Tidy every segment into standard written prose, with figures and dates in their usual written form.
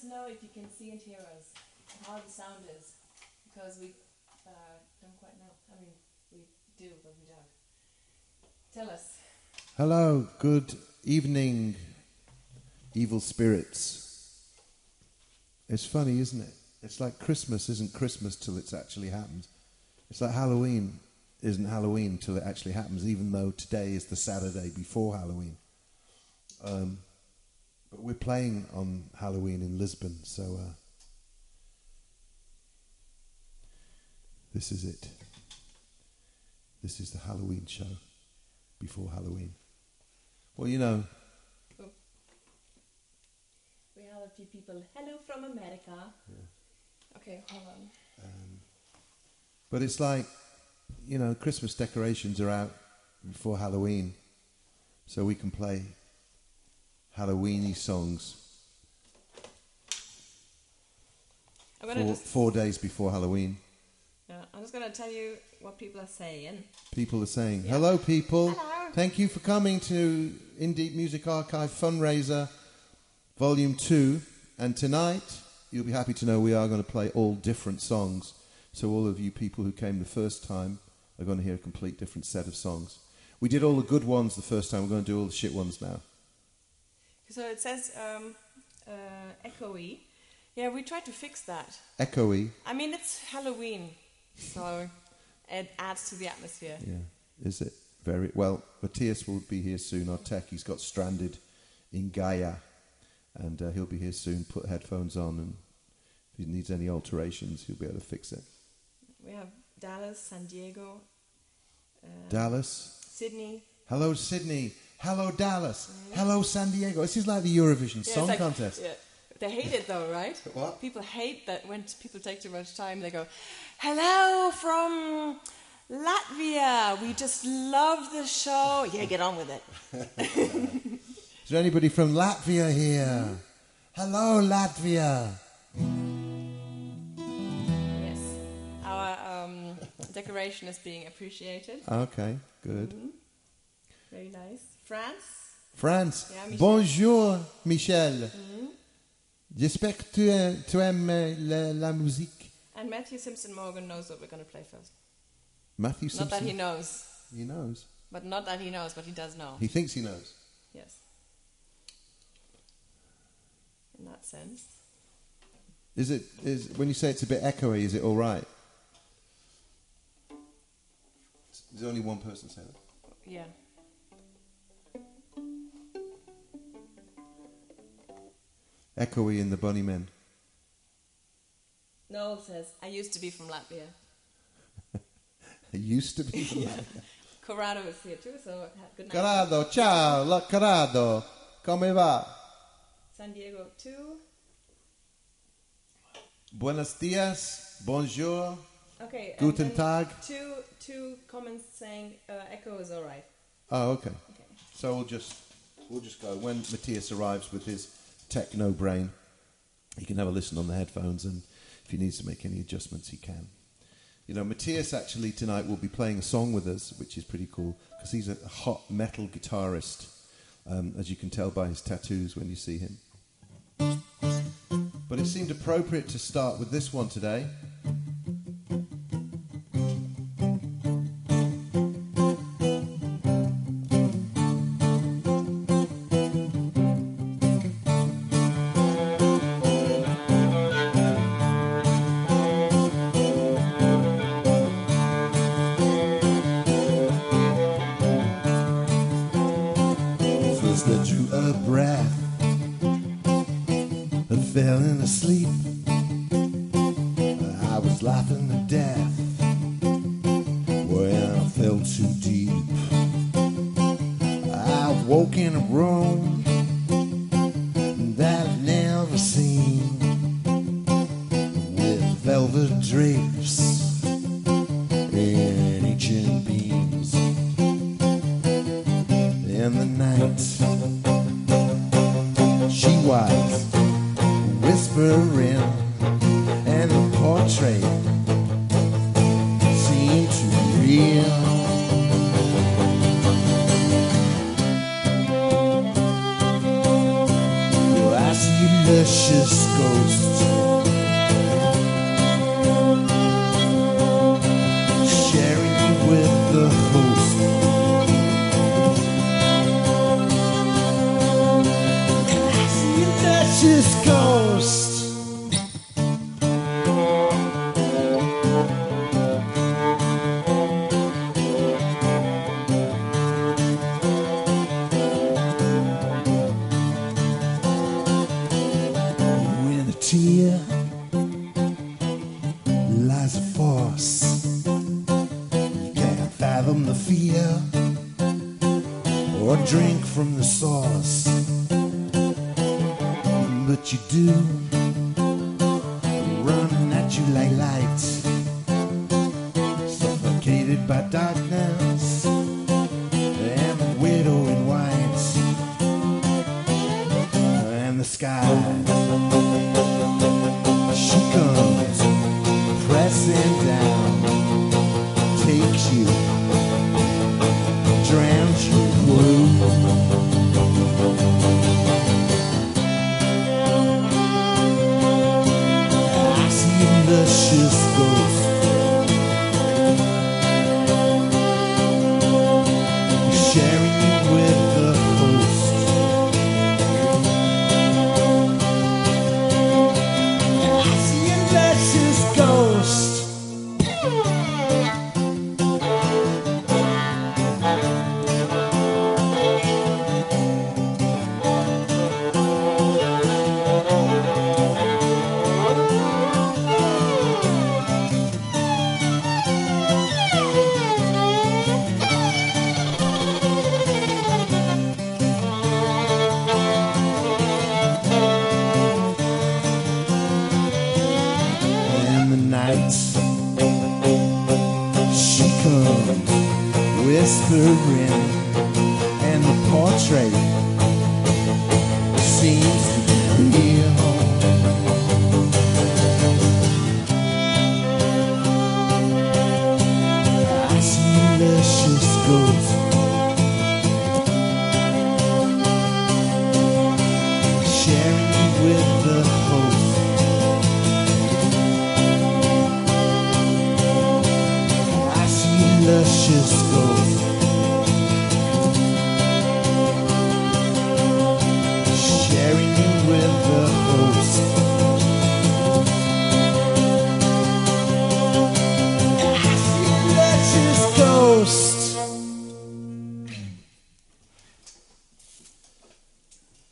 us know if you can see and hear us, how the sound is, because we don't quite know. I mean, we do, but we don't. Tell us. Hello, good evening, evil spirits. It's funny, isn't it? It's like Christmas isn't Christmas till it's actually happened. It's like Halloween isn't Halloween till it actually happens, even though today is the Saturday before Halloween. But we're playing on Halloween in Lisbon, so this is it. This is the Halloween show before Halloween. Well, you know. Oh. We have a few people. Hello from America. Yeah. Okay, hold on. But it's like, you know, Christmas decorations are out before Halloween, so we can play Halloweeny songs 4 days before Halloween. Yeah, I'm just going to tell you what people are saying. People are saying, hello people. Hello. Thank you for coming to Indie Music Archive Fundraiser Volume 2. And tonight, you'll be happy to know we are going to play all different songs. So all of you people who came the first time are going to hear a complete different set of songs. We did all the good ones the first time. We're going to do all the shit ones now. So it says echoey. Yeah, we tried to fix that. Echoey. I mean, it's Halloween, so it adds to the atmosphere. Yeah, is it? Very well. Matthias will be here soon, our tech. He's got stranded in Gaia, and he'll be here soon. Put headphones on, and if he needs any alterations, he'll be able to fix it. We have Dallas, San Diego, Dallas, Sydney. Hello, Sydney. Hello, Dallas. Hello, San Diego. This is like the Eurovision Song Contest. Yeah. They hate it though, right? What? People hate that when people take too much time. They go, "Hello from Latvia. We just love the show." Yeah, get on with it. Is there anybody from Latvia here? Hello, Latvia. Yes, our decoration is being appreciated. Okay, good. Mm-hmm. Very nice. France. Yeah, Michel. Bonjour, Michel. Mm-hmm. J'espère que tu aimes la musique. And Matthew Simpson Morgan knows what we're going to play first. Matthew Simpson? Not that he knows. He knows. But not that he knows, but he does know. He thinks he knows. Yes. In that sense. Is when you say it's a bit echoey, is it all right? There's only one person saying that. Yeah. Echoey in the Bunnymen. Noel says, I used to be from Latvia. I used to be from Latvia. Corrado is here too, so good night. Corrado, ciao, Corrado. Come va? San Diego too. Buenos dias, bonjour, okay, guten Tag. Two comments saying echo is all right. Oh, okay. So we'll just go. When Matthias arrives with his techno brain, he can have a listen on the headphones, and if he needs to make any adjustments, he can. You know, Matthias actually tonight will be playing a song with us, which is pretty cool, because he's a hot metal guitarist, as you can tell by his tattoos when you see him. But it seemed appropriate to start with this one today. luscious ghost, sharing you with the host. Classy luscious ghost. Tear lies a force. You can't fathom the fear or drink from the source, but you do, running at you like light, suffocated by darkness and the widow in white and the sky. She comes pressing down, takes you, drowns you blue. I see a luscious ghost, sharing you with the host. Ghost. She comes whispering, and the portrait seems to be home. I see a luscious ghost, sharing you with the host. Luscious ghost, sharing you with the host. I see a luscious ghost.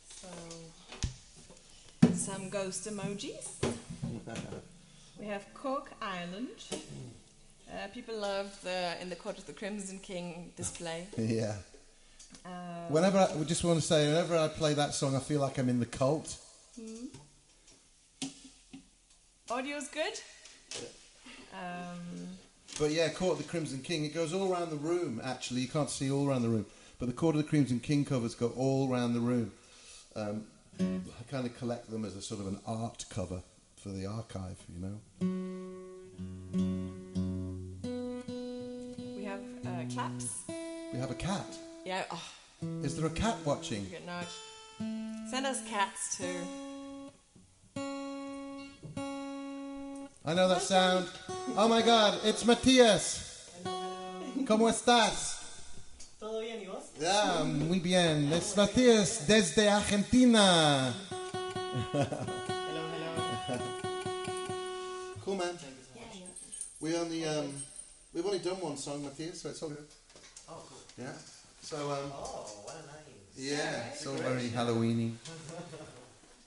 So, some ghost emojis. We have Cork Island. People love the In the Court of the Crimson King display. Yeah. Whenever I just want to say, whenever I play that song, I feel like I'm in the cult. Audio's good. But yeah, Court of the Crimson King, it goes all around the room, actually. You can't see all around the room. But the Court of the Crimson King covers go all around the room. I kind of collect them as a sort of an art cover for the archive, you know. We have claps. We have a cat. Yeah. Oh. Is there a cat watching? Good night. Send us cats too. I know that sound. Oh my God, it's Matías. ¿Cómo estás? ¿Todo bien y vos? Yeah, muy bien. Es Matías desde Argentina. Hello. Cool, man. Thank you so much. We only we've only done one song, Matías, so it's all good. Oh, cool. Yeah. So Oh, what a nice. yeah, it's all very Halloweeny.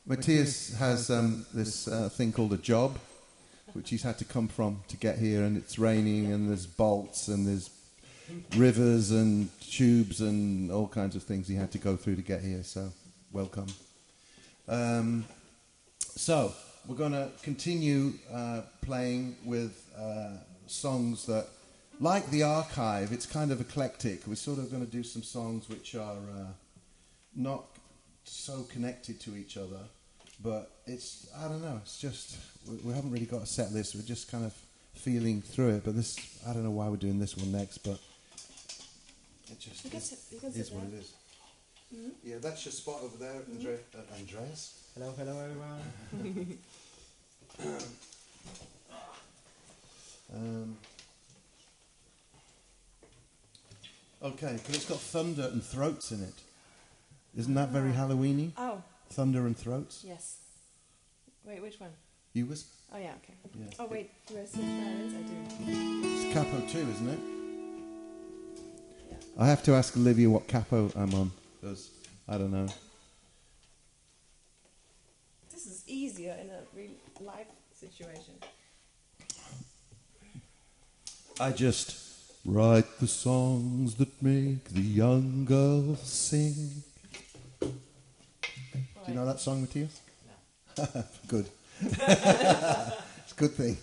Matías has this thing called a job, which he's had to come from to get here, and it's raining, and there's bolts, and there's rivers and tubes and all kinds of things he had to go through to get here. So, welcome. So we're going to continue playing with songs that, like the archive, it's kind of eclectic. We're sort of going to do some songs which are not so connected to each other, but it's, I don't know, it's just, we haven't really got a set list. We're just kind of feeling through it. But this, I don't know why we're doing this one next, but it just is what it is. Yeah, that's your spot over there, Andreas. Hello, everyone. Okay, because it's got thunder and throats in it. Isn't that very Halloweeny? Oh, Thunder and throats. yes. Wait, which one? You whisper. Oh, yeah, okay. Yeah. Oh, wait, do I switch violins? I do. It's capo 2, isn't it? Yeah. I have to ask Olivia what capo I'm on, because I don't know. This is easier in a real life situation. I just write the songs that make the young girls sing. Do you know that song, Matthias? No. Good. It's a good thing.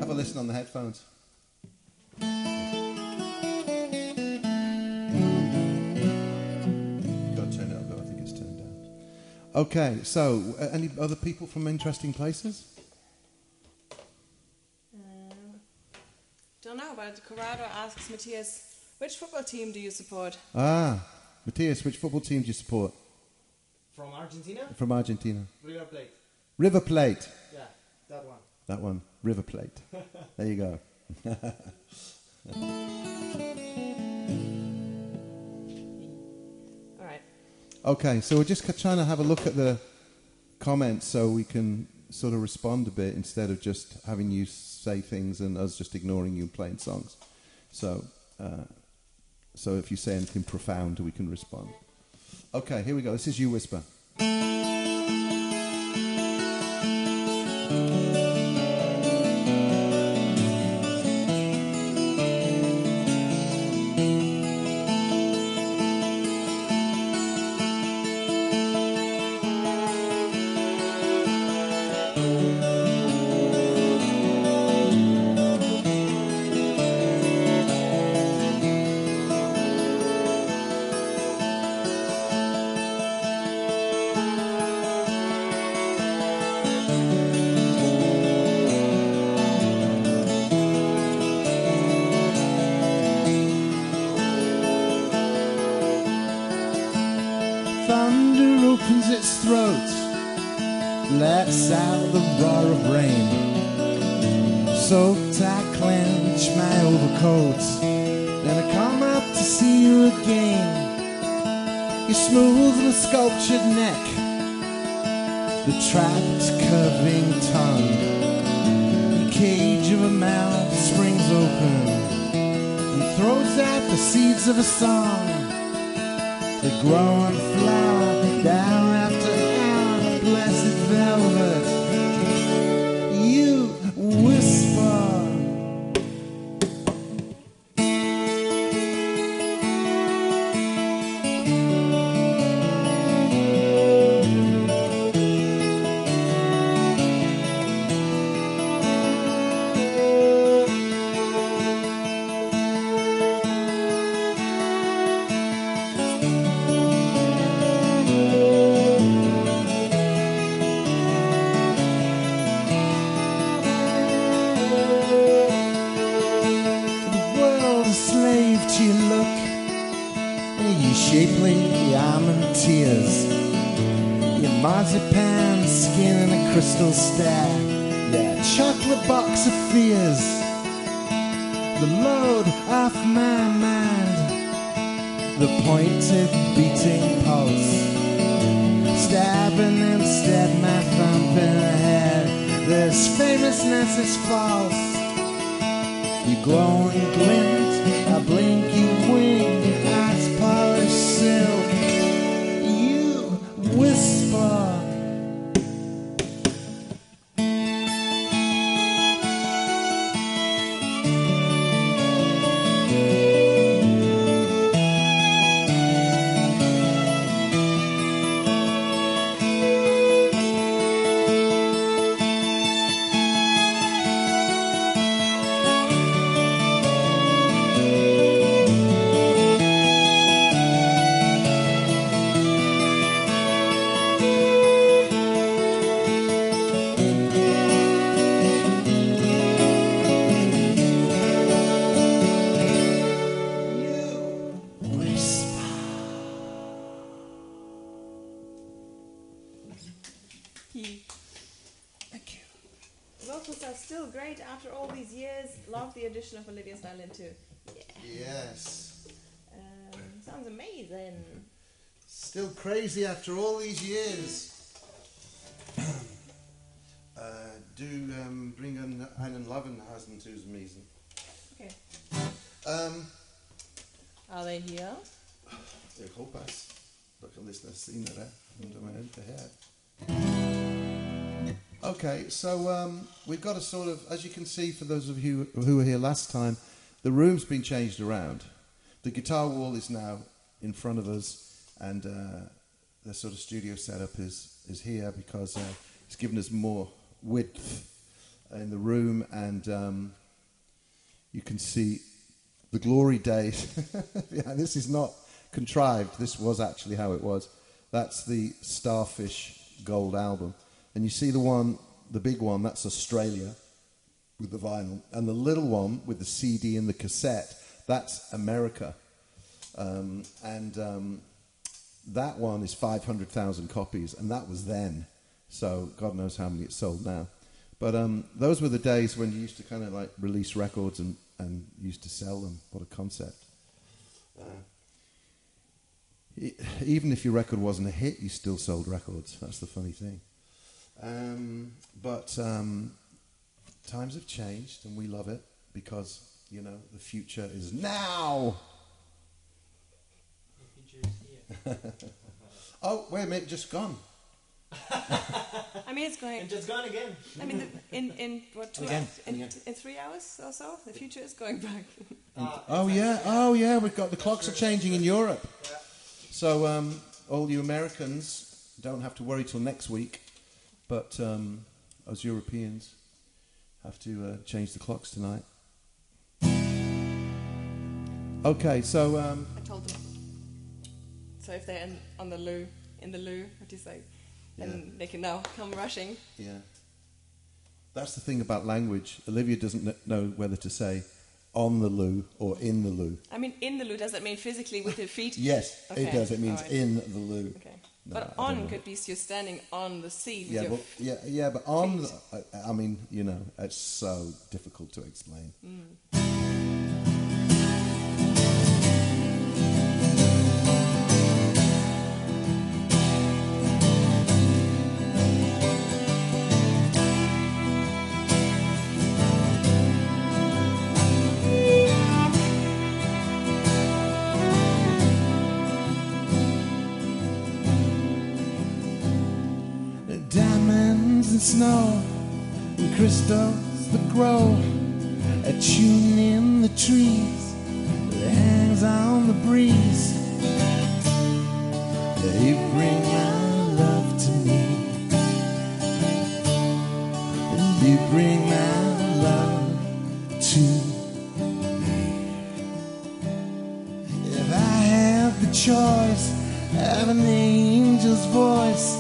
Have a listen on the headphones. You've got to turn it up, though. I think it's turned down. Okay, so any other people from interesting places? Don't know, but Corrado asks Matthias, which football team do you support? Ah, Matthias, which football team do you support? From Argentina? From Argentina. River Plate. River Plate. Yeah, that one. That one, River Plate. There you go. All right. Okay, so we're just trying to have a look at the comments so we can sort of respond a bit instead of just having you say things and us just ignoring you and playing songs. So, so if you say anything profound, we can respond. Okay, here we go. This is You Whisper. Thunder opens its throat, lets out the roar of rain. Soaked, I clench my overcoat, then I come up to see you again. You smooth the sculptured neck, the trapped curving tongue. The cage of a mouth springs open and throws out the seeds of a song. They grow and flower down after hour, blessed velvet. You whisper. Shapely almond tears, your marzipan skin and a crystal stare, yeah, chocolate box of fears, the load off my mind, the pointed beating pulse, stabbing instead my thumping head. This famousness is false. You glow and glint, I blink, you wink, your eyes polished silk. You whisper. great after all these years. Love the addition of Olivia's violin too. Yeah. Yes. Sounds amazing. Still crazy after all these years. Bring einen Lavenhasen zu Miesen. Okay. Are they here? Ik hoop es. Dat kan eens naar zien, hè? Onder mijn hinterher. Okay, so we've got a sort of, as you can see, for those of you who were here last time, the room's been changed around. The guitar wall is now in front of us, and the sort of studio setup is here because it's given us more width in the room, and you can see the glory days. Yeah, this is not contrived. This was actually how it was. That's the Starfish Gold album. And you see the big one, that's Australia with the vinyl. And the little one with the CD and the cassette, that's America. That one is 500,000 copies, and that was then. So God knows how many it's sold now. But those were the days when you used to kind of like release records and used to sell them. What a concept. Even if your record wasn't a hit, you still sold records. That's the funny thing. But times have changed, and we love it because, you know, the future is now. The future is here. Oh, wait a minute, just gone. I mean, it's going. And just gone again. I mean, in what, 2 Again. hours? In 3 hours or so, the future is going back. Yeah, we've got the clocks are changing in Europe. Yeah. So all you Americans don't have to worry till next week, but us Europeans have to change the clocks tonight. Okay, so I told them. So if they're in the loo, what do you say? Then they can now come rushing. Yeah. That's the thing about language. Olivia doesn't know whether to say on the loo or in the loo. I mean, in the loo, does that mean physically with your feet? Yes, Okay. it does. It means Alright. in the loo. Okay. No, But I don't on know. could be you're standing on the seat with Yeah, your but on. feet. I mean, you know, it's so difficult to explain. Diamonds and snow and crystals that grow, a tune in the trees that hangs on the breeze. You bring my love to me, and you bring my love to me. If I had the choice of an angel's voice,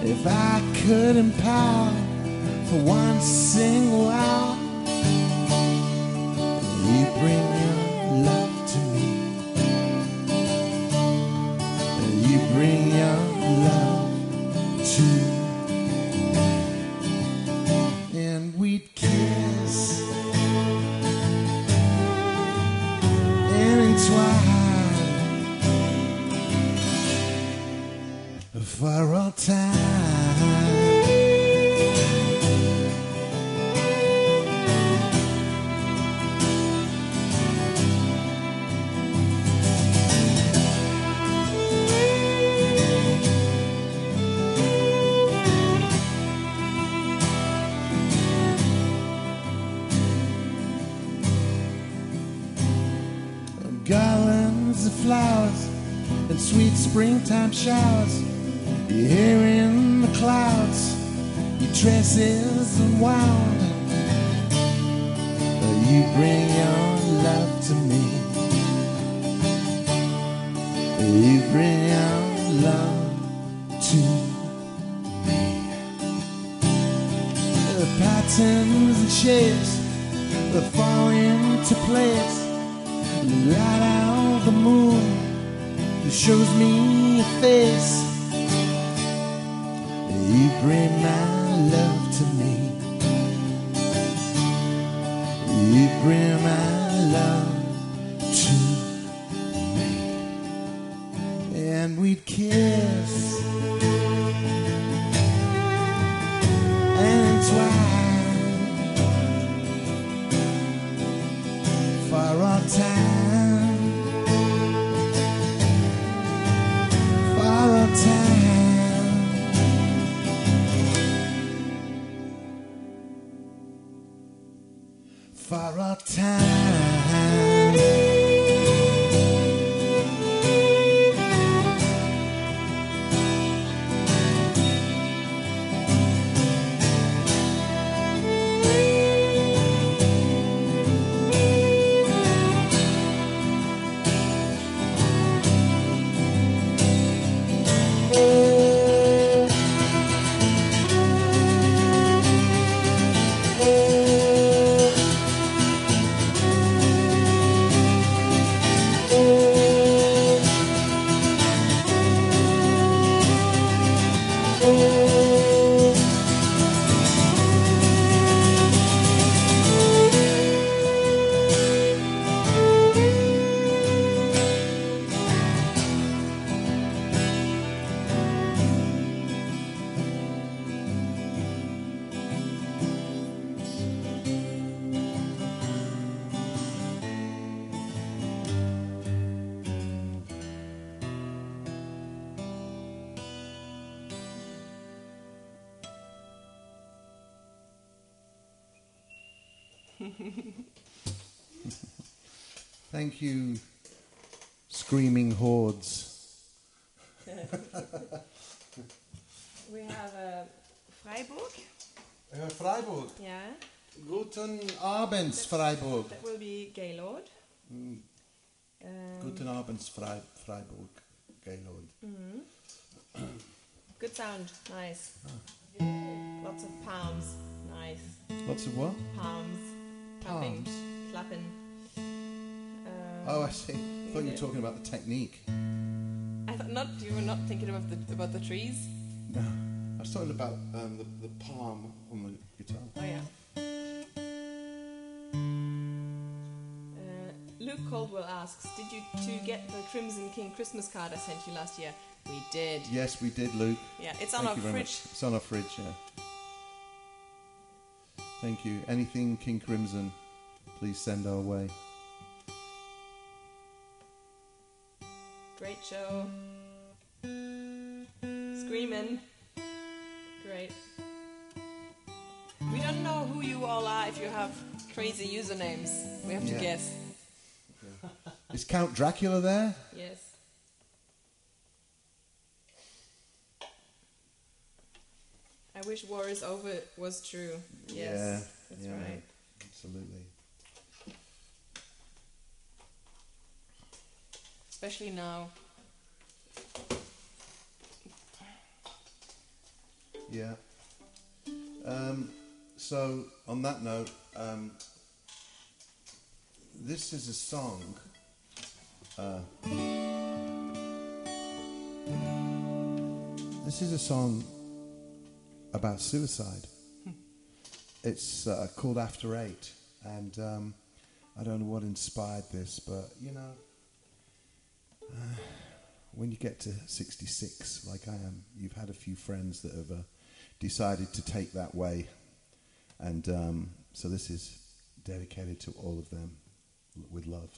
if I could empower for one single hour, you bring your love to me, you bring your love to me, and we'd kiss and entwine for all time. Garlands of flowers and sweet springtime showers, you hear in the clouds, your tresses unwound. You bring your love to me, you bring your love to me. The patterns and shapes that fall into place, the light of the moon that shows me your face. You bring my love to me, bring my love to me, and we'd kiss and twine for our time, for our time, for our time. Thank you, screaming hordes. We have Freiburg. Freiburg. Yeah. Guten Abend, Freiburg. That will be Gaylord. Guten Abend, Freiburg, Gaylord. Good sound. Nice. Lots of palms. Nice. Lots of what? Palms. Clapping. Palms. Clapping. Oh, I see. I thought you were talking about the technique. I thought not. You were not thinking about the trees. No, I was talking about the palm on the guitar. Oh yeah. Luke Caldwell asks, "Did you two get the Crimson King Christmas card I sent you last year?" We did. Yes, we did, Luke. Yeah, it's on Thank our you very fridge. much. It's on our fridge, yeah. Thank you. Anything King Crimson, please send our way. Great show. Screaming. Great. We don't know who you all are if you have crazy usernames. We have to Yeah. guess. Is Count Dracula there? Yes. I wish War is Over was true. Yes. Yeah, That's yeah, right. absolutely. Especially now. Yeah. So, on that note, this is a song. This is a song about suicide. It's called AfterEight, and I don't know what inspired this, but you know, when you get to 66, like I am, you've had a few friends that have decided to take that way, and so this is dedicated to all of them with love.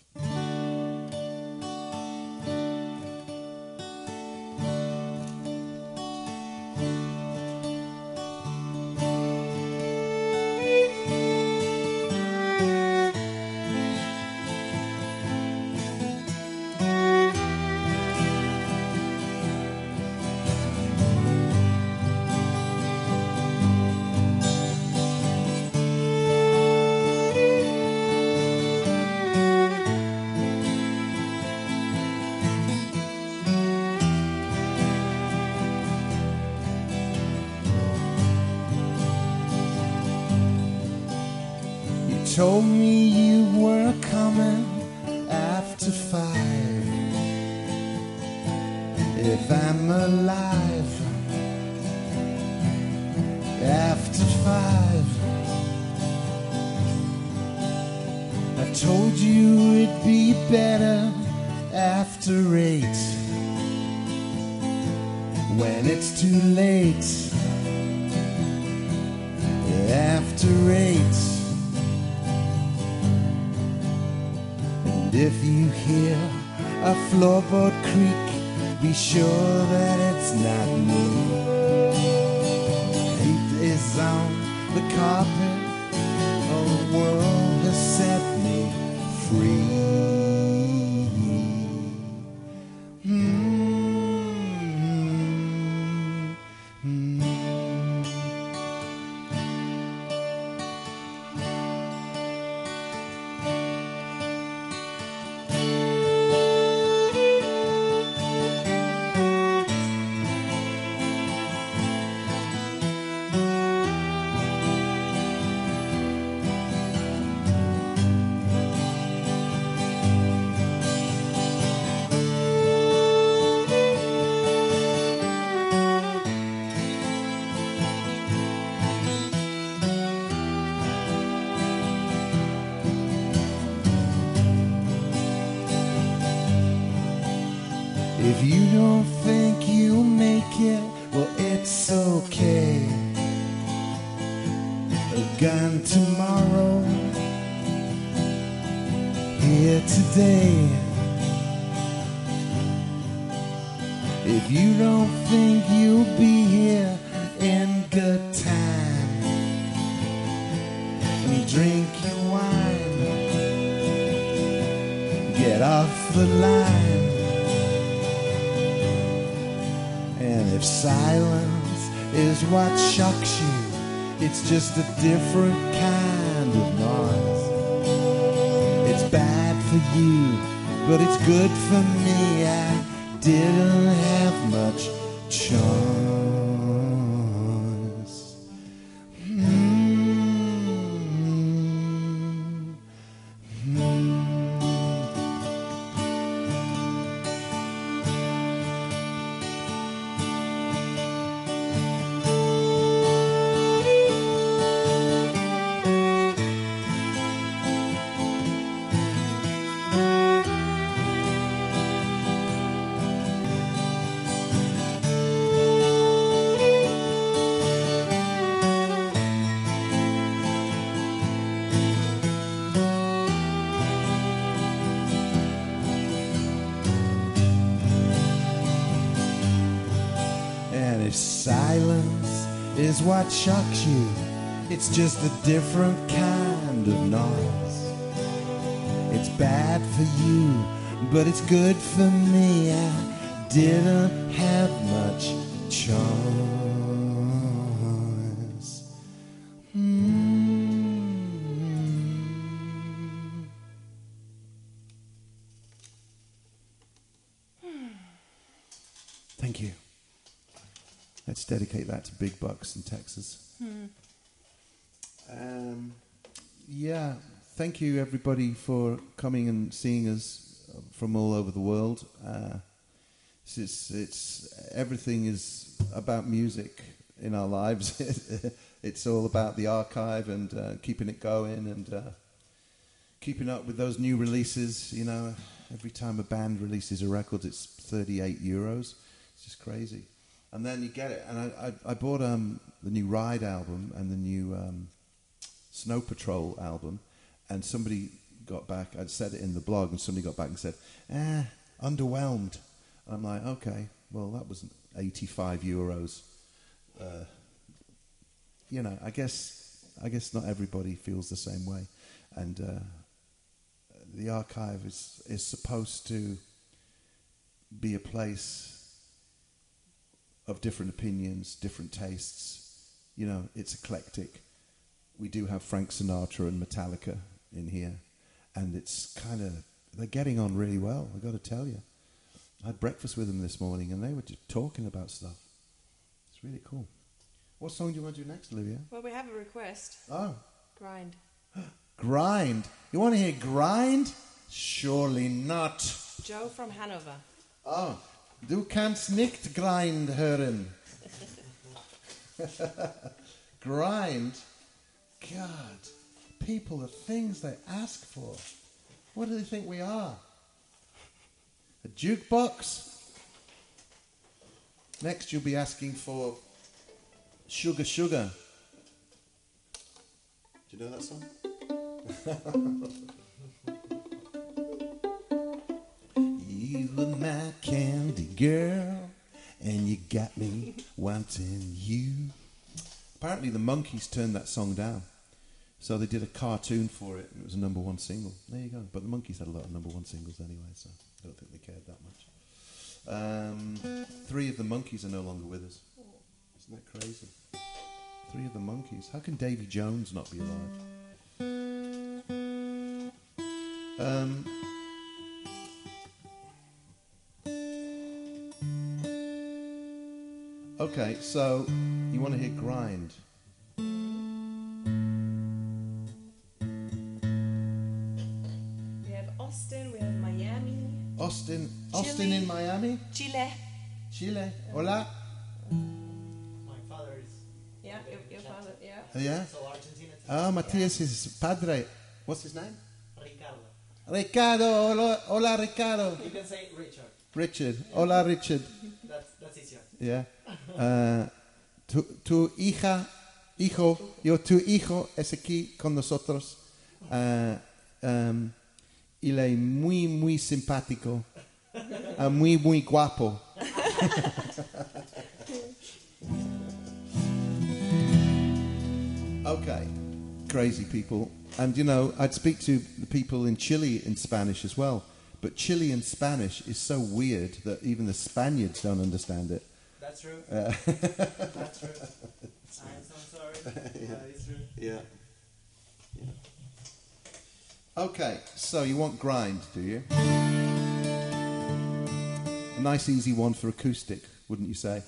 Told me you were coming after 5. If I'm alive after 5, told you it'd be better after 8. When it's too late, after 8. And if you hear a floorboard creak, be sure that it's not me. Hate is on the carpet, oh, the world has set me free. If you don't think you'll make it, well, it's okay. A gun tomorrow, here today. If you don't think you'll be here in good time, and drink your wine, get off the line. And if silence is what shocks you, it's just a different kind of noise. It's bad for you, but it's good for me. I didn't have much choice. Silence is what shocks you. It's just a different kind of noise. It's bad for you, but it's good for me. I didn't have much choice. Thank you. Let's dedicate that to Big Bucks in Texas. Yeah, thank you everybody for coming and seeing us from all over the world. It's everything is about music in our lives. It's all about the archive and keeping it going and keeping up with those new releases. You know, every time a band releases a record, it's 38 euros. It's just crazy. And then you get it. And I bought the new Ride album and the new Snow Patrol album. And somebody got back. I'd said it in the blog, and somebody got back and said, underwhelmed. I'm like, okay, well, that was 85 euros. You know, I guess not everybody feels the same way. And the archive is supposed to be a place of different opinions, different tastes. You know, it's eclectic. We do have Frank Sinatra and Metallica in here, and it's kind of, they're getting on really well, I've got to tell you. I had breakfast with them this morning, and they were just talking about stuff. It's really cool. What song do you want to do next, Olivia? Well, we have a request. Oh. Grind. Grind? You want to hear Grind? Surely not. Joe from Hanover. Oh. Du kannst nicht grind hören. Grind? God. People, the things they ask for. What do they think we are? A jukebox? Next you'll be asking for Sugar Sugar. Do you know that song? You were my candy girl, and you got me wanting you. Apparently the Monkees turned that song down. So they did a cartoon for it, and it was a number one single. There you go. But the Monkees had a lot of number one singles anyway, so I don't think they cared that much. 3 of the Monkees are no longer with us. Isn't that crazy? 3 of the Monkees. How can Davy Jones not be alive? Okay, so you want to hear Grind. We have Austin, we have Miami. Austin Chile. in Miami? Chile. Chile. Hola. My father is. Yeah, your father, yeah. Yeah? So Argentina. Oh, Matthias is padre. What's his name? Ricardo. Ricardo. Hola, Ricardo. You can say Richard. Richard. Hola, Richard. That's easier. Yeah. Tu hijo es aquí con nosotros. Él es muy, muy simpático. Muy, muy guapo. Okay. Crazy people. And, you know, I'd speak to the people in Chile in Spanish as well. But Chilean Spanish is so weird that even the Spaniards don't understand it. That's true. That's true. I'm so sorry. That is true. Yeah. Okay, so you want Grind, do you? A nice easy one for acoustic, wouldn't you say?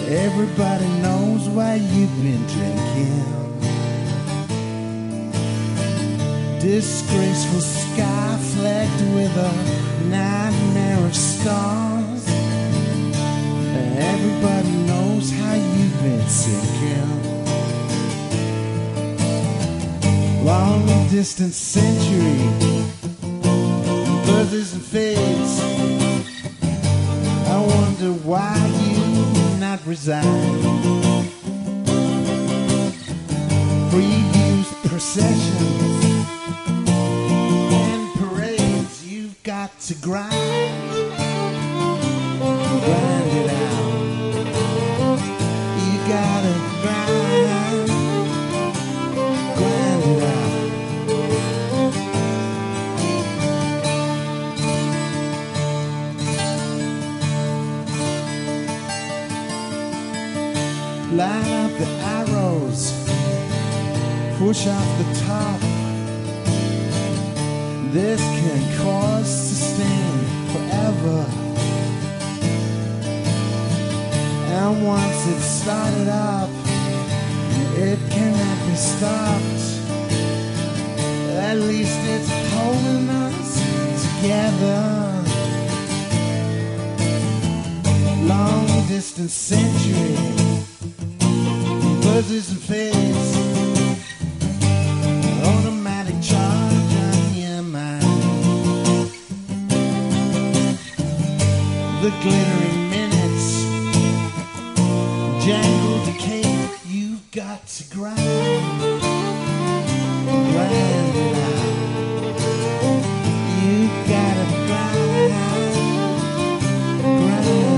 Everybody knows why you've been drinking. Disgraceful sky flecked with a nightmare of stars. Everybody knows how you've been sinking. Long distance century, buzzes and fades. I wonder why you not resign. Free use processions and parades, you've got to grind. Grind it out. You gotta grind. Grind it out. Line up the arrows, push off the top. This can cause sustain forever. And once it's started up, it cannot be stopped. At least it's holding us together. Long distance century, buzzes and fades, automatic charge on your mind. The glittering minutes, jangle decay, you've got to grind. Grind it out. You gotta grind. Grind it out.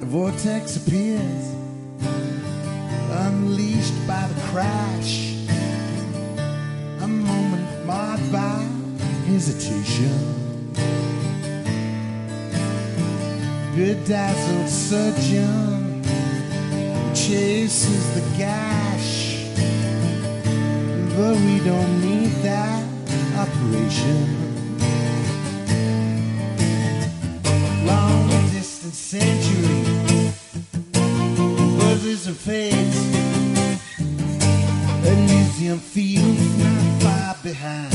vortex appears, unleashed by the crash. A moment marred by hesitation. Bedazzled surgeon chases the gash, but we don't need that operation. Long distance century, buzzes and fades, Elysium fields not far behind.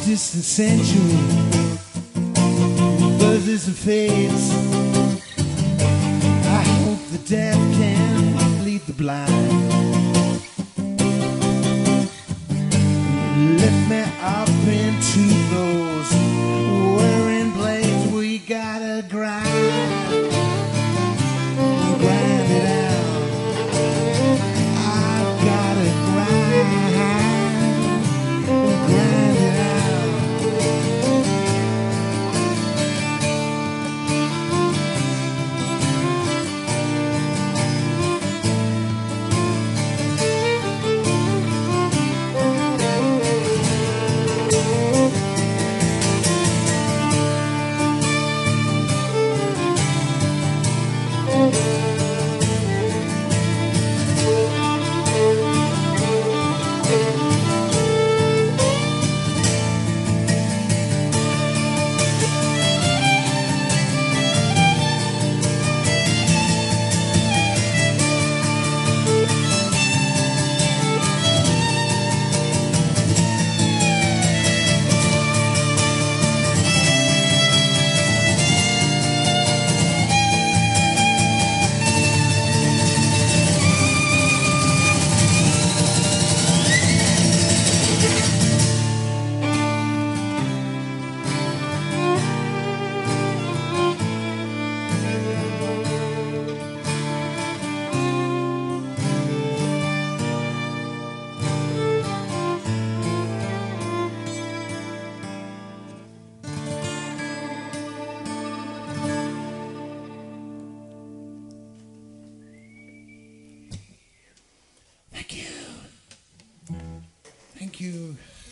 Distant century, buzzes and fades. I hope the deaf can lead the blind. Lift me up into those whirring blades. We gotta grind, grind it out. I've gotta grind, grind it out.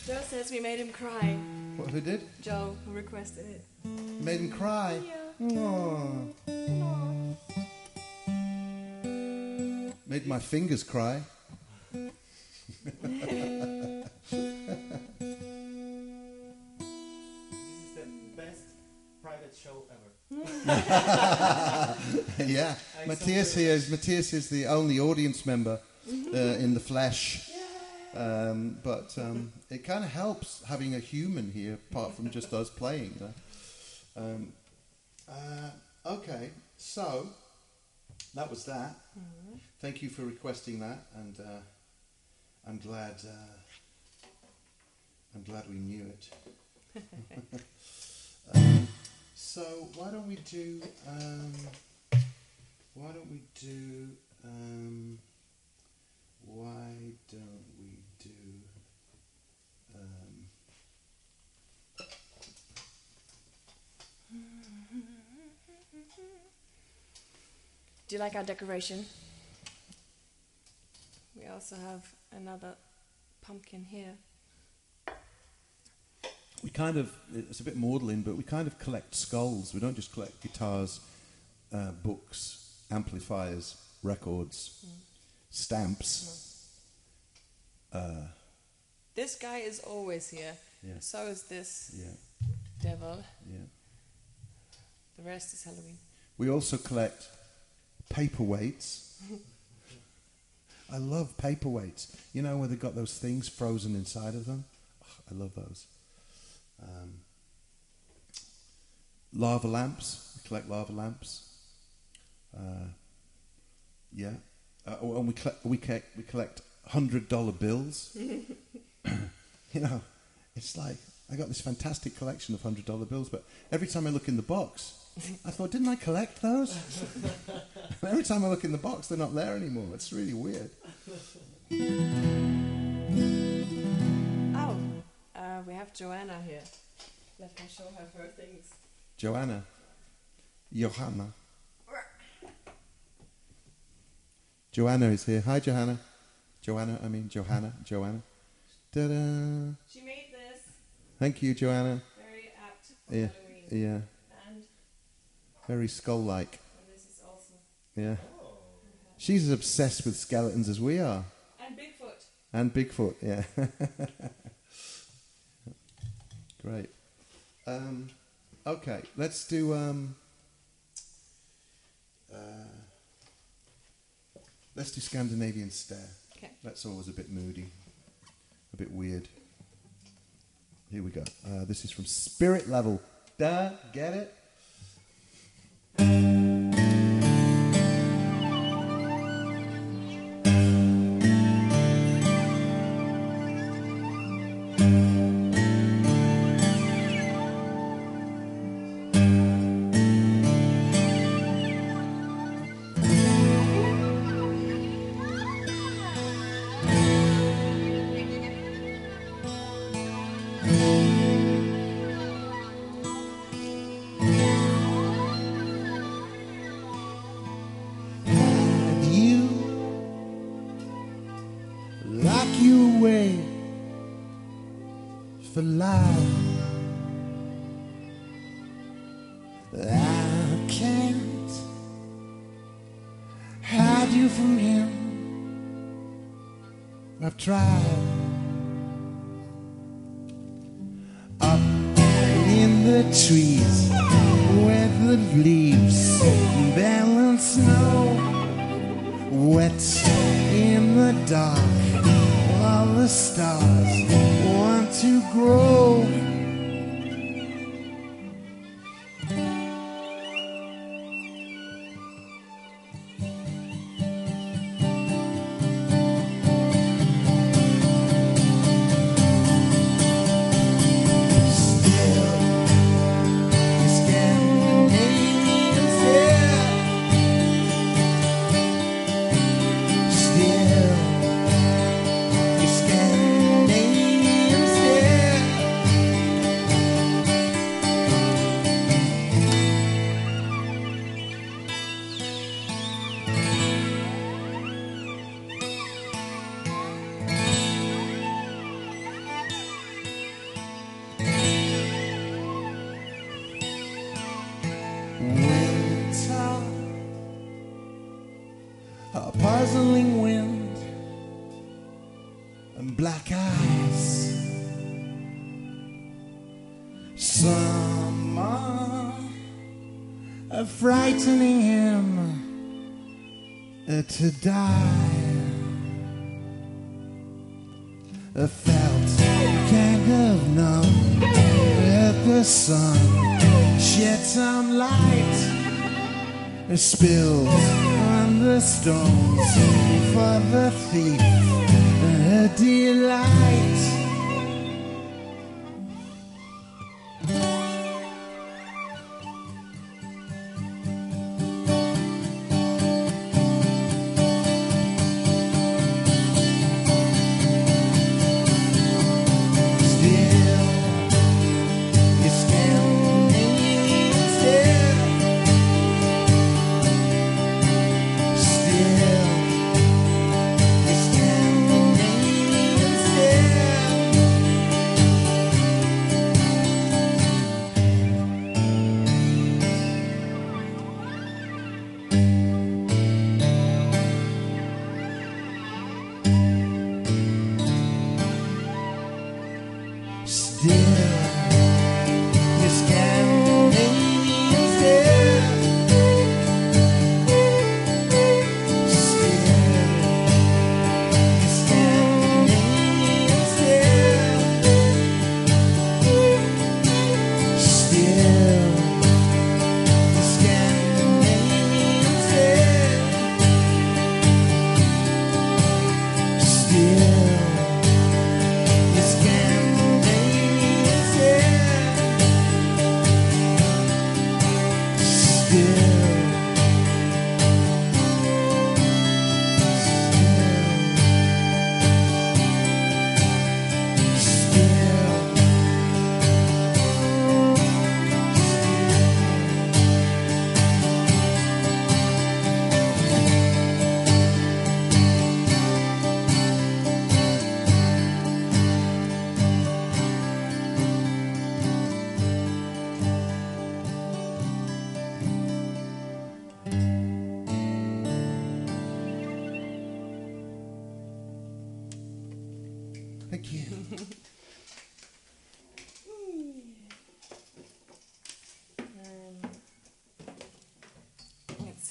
Joe says we made him cry. What, who did? Joe, who requested it. Made him cry? Yeah. Aww. Aww. Made my fingers cry. This is the best private show ever. Yeah. Matthias is the only audience member in the flesh. But it kind of helps having a human here, apart from just us playing. Okay, so that was that. Mm-hmm. Thank you for requesting that, and I'm glad we knew it. So why don't we do? Do you like our decoration? We also have another pumpkin here. We kind of, it's a bit maudlin, but we kind of collect skulls. We don't just collect guitars, books, amplifiers, records, stamps. This guy is always here. Yeah. So is this Yeah. devil. Yeah. The rest is Halloween. We also collect paperweights. I love paperweights. You know where they've got those things frozen inside of them? I love those. Lava lamps. We collect lava lamps. Yeah. And we collect $100 bills. You know, it's like I got this fantastic collection of $100 bills, but every time I look in the box, I thought, didn't I collect those? And every time I look in the box, they're not there anymore. It's really weird. Oh, we have Joanna here. Let me show her things. Johanna. Joanna is here. Hi, Johanna. Johanna. Ta-da. She made this. Thank you, Joanna. Very apt for Halloween. Yeah. And Very skull-like. this is also. Yeah. She's as obsessed with skeletons as we are. And Bigfoot. Yeah. Great. Okay, let's do... let's do Scandinavian Stare. Okay. That's always a bit moody. A bit weird. Here we go. This is from Spirit Level. Duh, get it? For life, I can't hide you from him. I've tried. Up in the trees where the leaves balance snow, wet in the dark, all the stars want to grow. A puzzling wind and black eyes. Summer, frightening him to die. Felt kind of numb at the sun shed some light, spilled on the stones for the thief a delight. Still,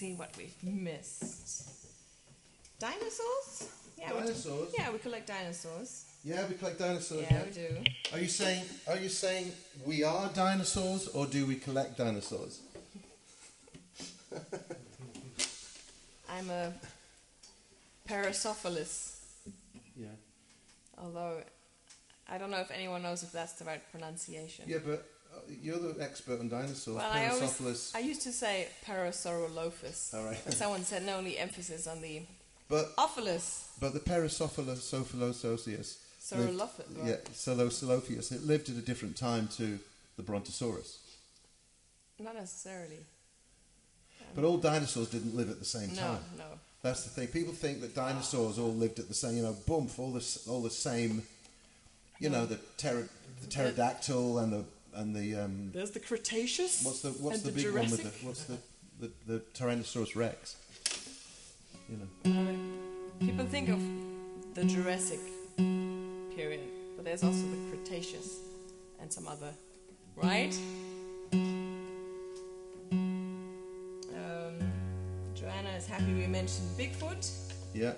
see what we've missed. Dinosaurs? Yeah, Dinosaurs? we collect dinosaurs. Yeah, we collect dinosaurs. Yeah, we do. Are you saying we are dinosaurs, or do we collect dinosaurs? I'm a Parasophilus. Yeah. Although, I don't know if anyone knows if that's the right pronunciation. Yeah, but you're the expert on dinosaurs. Well, Parasophilus. I used to say Parasaurolophus. All right. But someone said no, the emphasis on the But Ophilus. But the Parasophilosophilosaurus. Saurolophus. It lived at a different time to the Brontosaurus. Not necessarily. But all dinosaurs didn't live at the same time. No. That's the thing. People think that dinosaurs all lived at the same, all the same, the pterodactyl and the There's the Cretaceous. What's the big Jurassic? one with the Tyrannosaurus Rex? People think of the Jurassic period, but there's also the Cretaceous and some other, right? Joanna is happy we mentioned Bigfoot. Yeah.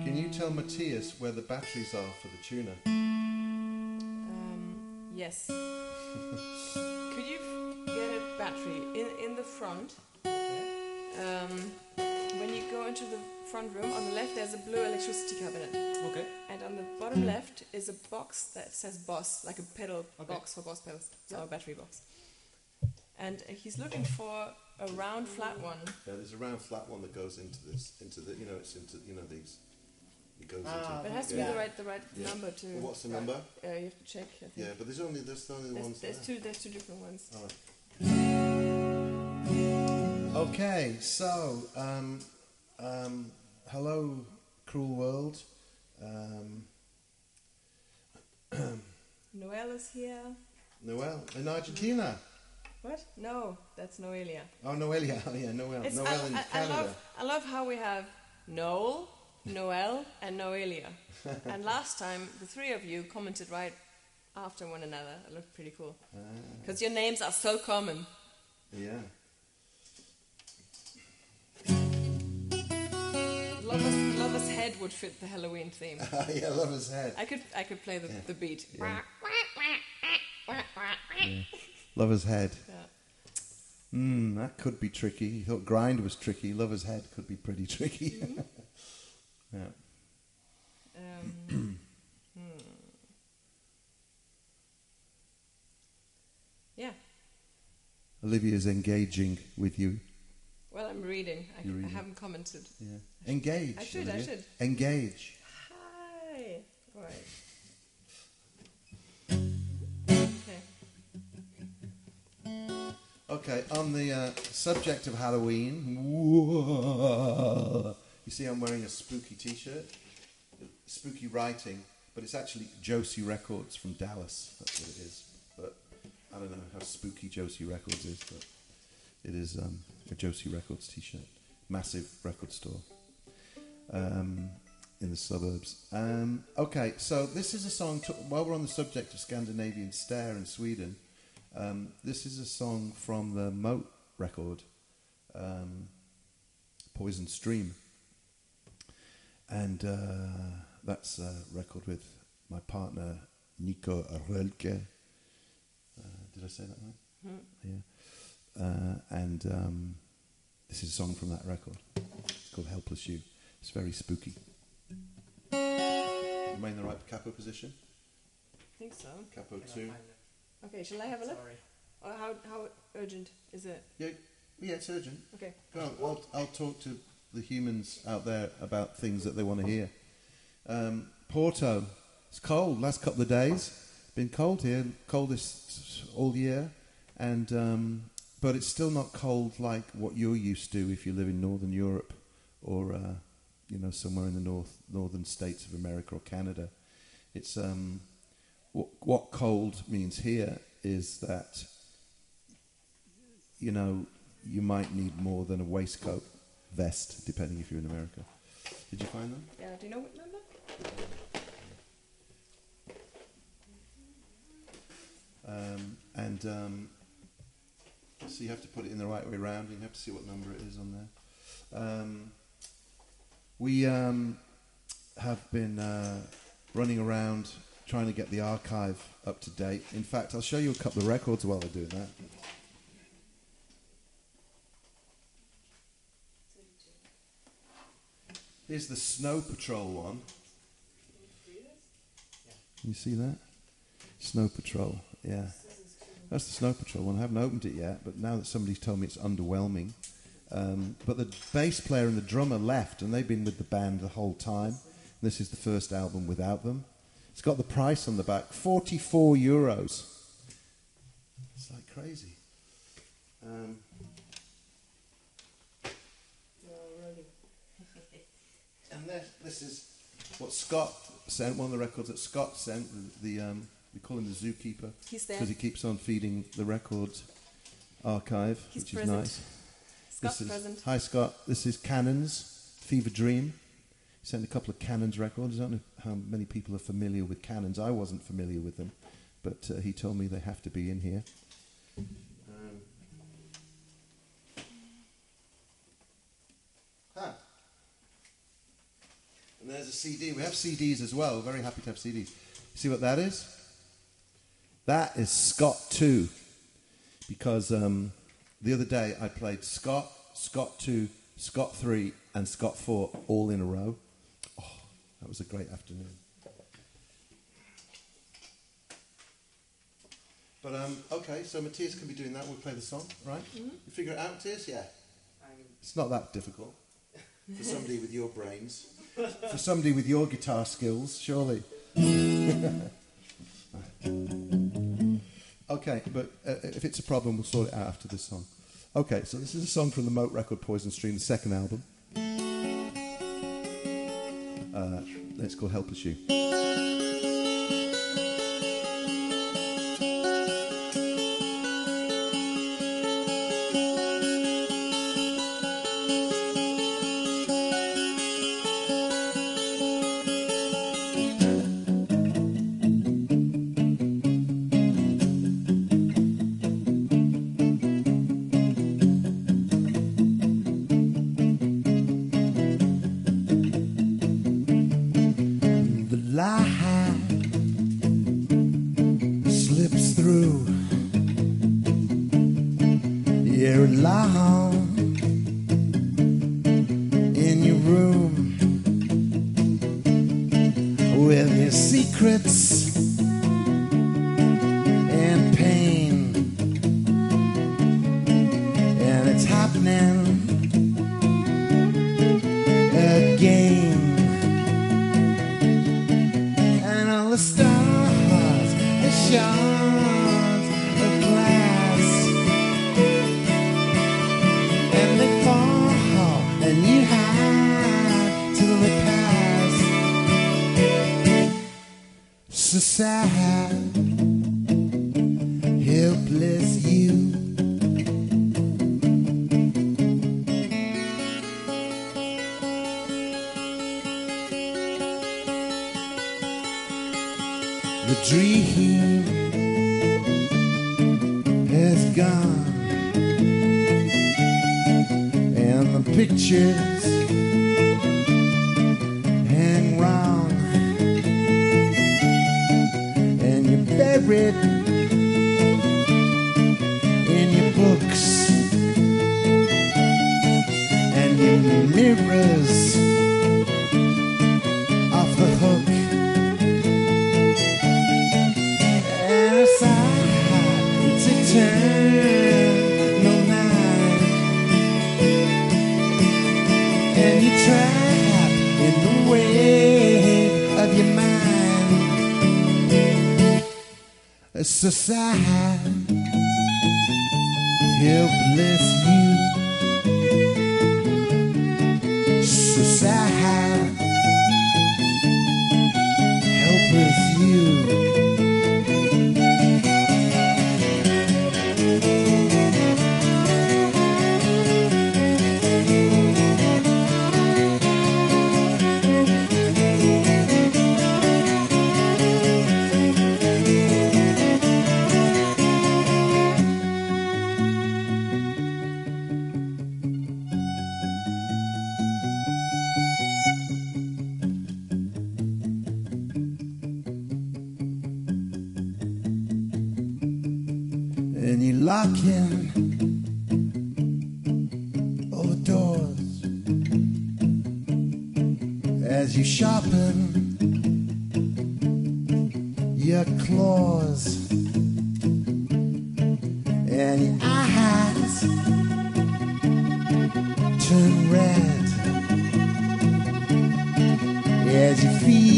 Can you tell Matthias where the batteries are for the tuner? Yes. Could you get a battery in the front? When you go into the front room, on the left there's a blue electricity cabinet. Okay. And on the bottom left is a box that says Boss, like a pedal box for Boss pedals. So a battery box. And he's looking for a round flat one. Yeah, there's a round flat one that goes into these. It goes into. But it has to be the right number to. Well, what's the number? You have to check. I think. Yeah, but there's only the ones. There's two different ones. All right. Okay, so hello, cruel world. Noelle is here. Noelle in Argentina. What? No, that's Noelia. Oh, Noelia. Oh, yeah, Noelle. Noelle in Canada. I love how we have Noel, Noelle, and Noelia. And last time, the three of you commented right after one another. It looked pretty cool. Because your names are so common. Yeah. Lover's Head would fit the Halloween theme. Yeah, Lover's Head. I could play the beat. Yeah. Lover's Head. Yeah. That could be tricky. You thought Grind was tricky. Lover's Head could be pretty tricky. Mm-hmm. Yeah. Yeah. Olivia's engaging with you. Well, I'm reading. I You're reading. haven't commented. Yeah. Engage. I should. Engage. Hi. Right. Okay, on the subject of Halloween, you see I'm wearing a spooky t-shirt, spooky writing, but it's actually Josie Records from Dallas, that's what it is. But I don't know how spooky Josie Records is, but it is a Josie Records t-shirt, massive record store in the suburbs. Okay, so this is a song, while we're on the subject of Scandinavian Stare in Sweden, this is a song from the Moat record, Poison Stream. And that's a record with my partner, Nico Rölke. Did I say that right? Yeah. And this is a song from that record. It's called Helpless You. It's very spooky. Am I in the right capo position? I think so. Capo 2. Okay, shall I have a look? Sorry. Or how urgent is it? Yeah, it's urgent. Okay. Go on, I'll talk to the humans out there about things that they want to hear. Porto, it's cold. Last couple of days, been cold here, coldest all year, and but it's still not cold like what you're used to if you live in Northern Europe or somewhere in the northern states of America or Canada. It's what cold means here is that you might need more than a waistcoat, vest, depending if you're in America. Did you find them? Yeah, do you know what number? So you have to put it in the right way around, and you have to see what number it is on there. We have been running around trying to get the archive up to date. In fact, I'll show you a couple of records while they're doing that. Here's the Snow Patrol one. You see that? Snow Patrol, yeah. That's the Snow Patrol one. I haven't opened it yet, but now that somebody's told me it's underwhelming. But the bass player and the drummer left, and they've been with the band the whole time. This is the first album without them. It's got the price on the back, €44. It's like crazy. And this is what Scott sent, one of the records that Scott sent, we call him the zookeeper. He's there. Because he keeps on feeding the records archive, He's which present. is nice. Scott's present. Hi Scott, this is Cannons, Fever Dream. He sent a couple of Cannons records. I don't know how many people are familiar with Cannons. I wasn't familiar with them, but he told me they have to be in here. And there's a CD. We have CDs as well. We're very happy to have CDs. See what that is? That is Scott 2. Because the other day I played Scott, Scott 2, Scott 3, and Scott 4 all in a row. Oh, that was a great afternoon. But, okay, so Matthias can be doing that. We'll play the song, right? Mm-hmm. You figure it out, Matthias? Yeah. It's not that difficult for somebody with your brains. For somebody with your guitar skills, surely. Okay, but if it's a problem, we'll sort it out after this song. Okay, so this is a song from the Moat record Poison Stream, the second album. It's called Helpless You. So sad, helpless you. So sad, helpless you. and you lock in all the doors as you sharpen your claws and your eyes turn red as you feed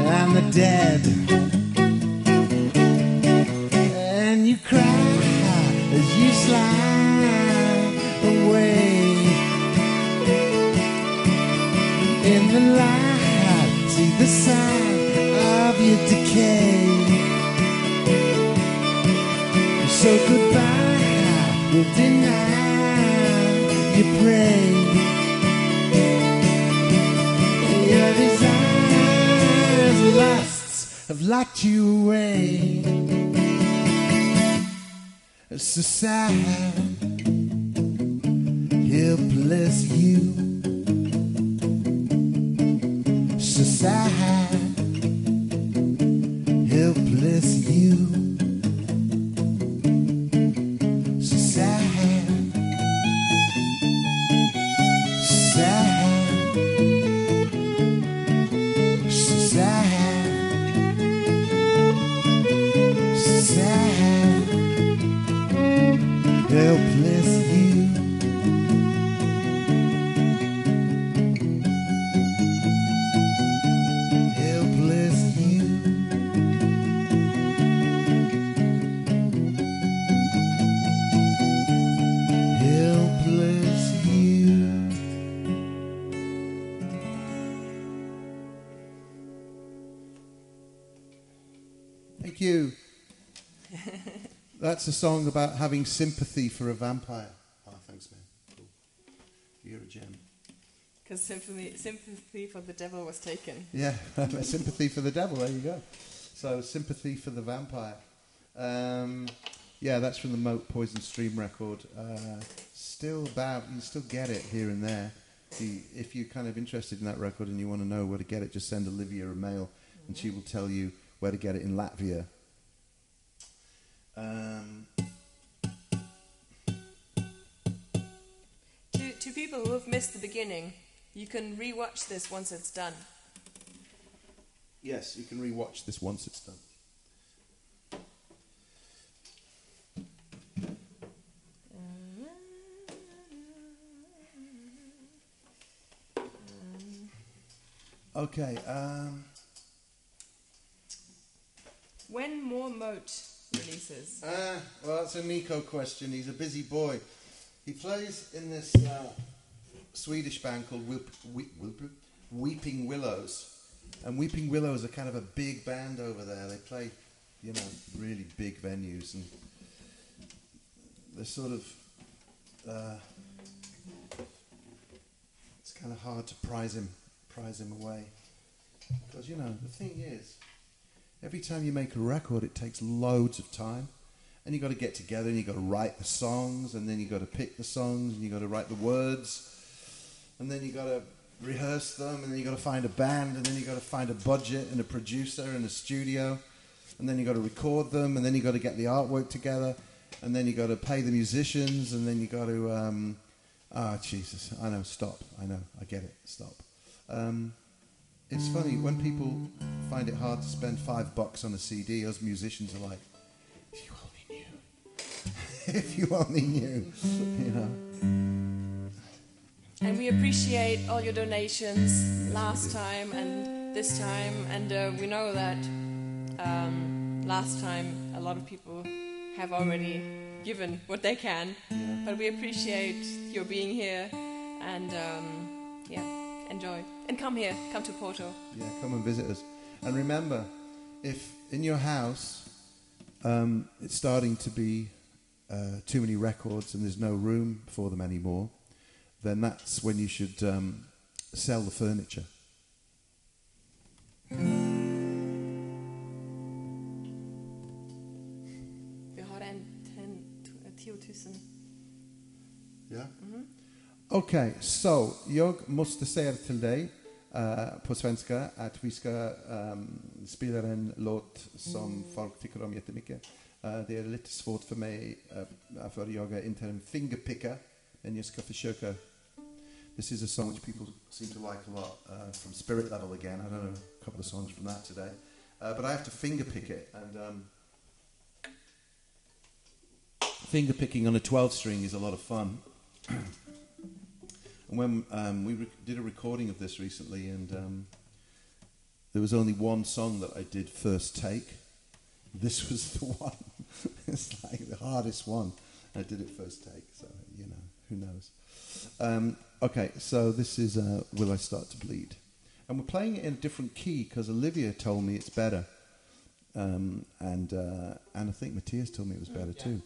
on the dead, and you cry as you slide away in the light. See the sign of your decay. So goodbye will deny your prey. Your desires, lusts have locked you away. So sad, helpless you. So sad, helpless you. So sad, sad, so sad, so sad, helpless you. Helpless you. Helpless you. Thank you. That's a song about having sympathy for a vampire. Oh, thanks, man. Cool. You're a gem. Because sympathy for the devil was taken. Yeah, sympathy for the devil. There you go. So, sympathy for the vampire. Yeah, that's from the Moat Poison Stream record. Still about, you can still get it here and there. If you're kind of interested in that record and you want to know where to get it, just send Olivia a mail and she will tell you where to get it in Latvia. To people who have missed the beginning, you can re-watch this once it's done. Yes, you can re-watch this once it's done. Okay. When more Moat releases? Well, that's a Nico question. He's a busy boy. He plays in this Swedish band called Weeping Willows. And Weeping Willows are kind of a big band over there. They play, you know, really big venues. And they're sort of... it's kind of hard to prize him away. Because, you know, the thing is, every time you make a record, it takes loads of time. And you've got to get together and you've got to write the songs, and then you've got to pick the songs, and you've got to write the words, and then you've got to rehearse them, and then you've got to find a band, and then you've got to find a budget and a producer and a studio, and then you've got to record them, and then you've got to get the artwork together, and then you've got to pay the musicians, and then you've got to... Jesus, I know, stop. I know, I get it, stop. It's funny, when people find it hard to spend $5 on a CD, us musicians are like, if you only knew. If you only knew, you know. And we appreciate all your donations last time and this time. And we know that last time a lot of people have already given what they can. Yeah. But we appreciate your being here. And enjoy. And come here. Come to Porto. Yeah, come and visit us. And remember, if in your house it's starting to be too many records and there's no room for them anymore, then that's when you should sell the furniture. Vi har 10,000. Ja? Okej, så jag måste säga till dig på svenska att vi ska spela en låt som folk tycker om jättemycket. Det är lite svårt för mig för jag är inte en fingerpicker, men jag ska försöka. This is a song which people seem to like a lot, from Spirit Level again. I don't know, a couple of songs from that today. But I have to fingerpick it, and fingerpicking on a 12-string is a lot of fun. And when we did a recording of this recently, and there was only one song that I did first take. This was the one. It's like the hardest one. I did it first take, so, you know, who knows. Okay, so this is Will I Start to Bleed? And we're playing it in a different key because Olivia told me it's better. And I think Matthias told me it was better too.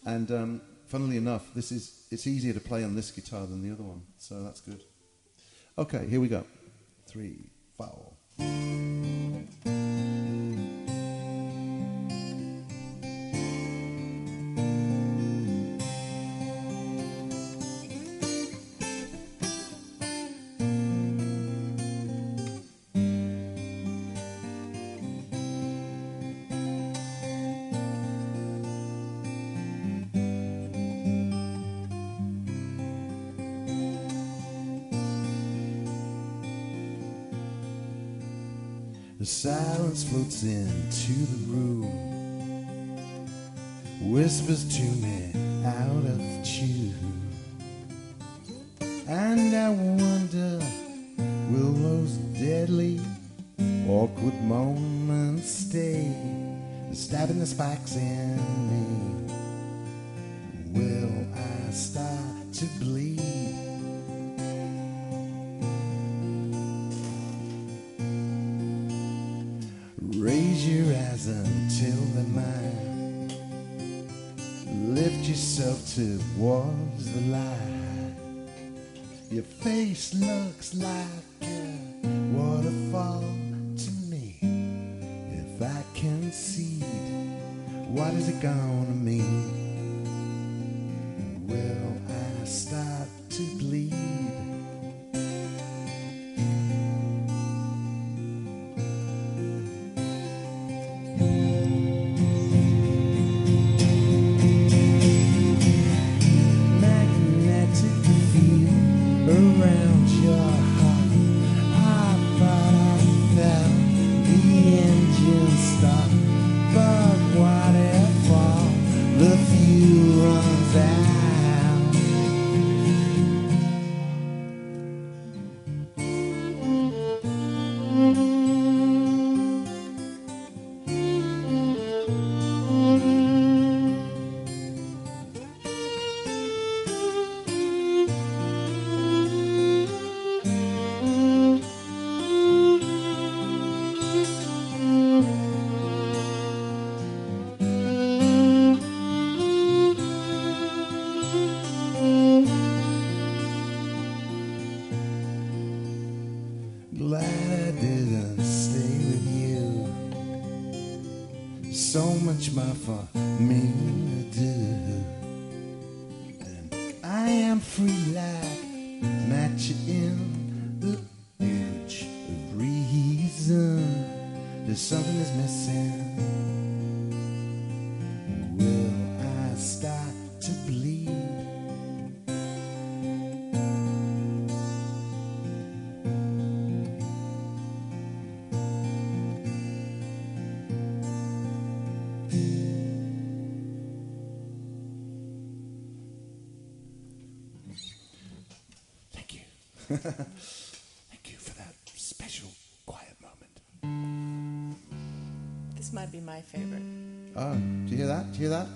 And funnily enough, it's easier to play on this guitar than the other one, so that's good. Okay, here we go. 3, 4. The silence floats into the room, whispers to me out of tune, and I wonder, will those deadly, awkward moments stay, stabbing the spikes in me? Will I start to bleed? Raise your eyes until they're mine. Lift yourself towards the light. Your face looks like a waterfall to me. If I concede, what is it gonna mean? Will I start to bleed? Around your heart, I thought I felt the engine stop, but what if all the fuel runs out? Glad I didn't stay with you. So much more for me to do. And I am free like match in the age of reason. There's something that's missing. Will I start to bleed? Thank you for that special quiet moment. This might be my favorite. Oh, do you hear that? Do you hear that? Do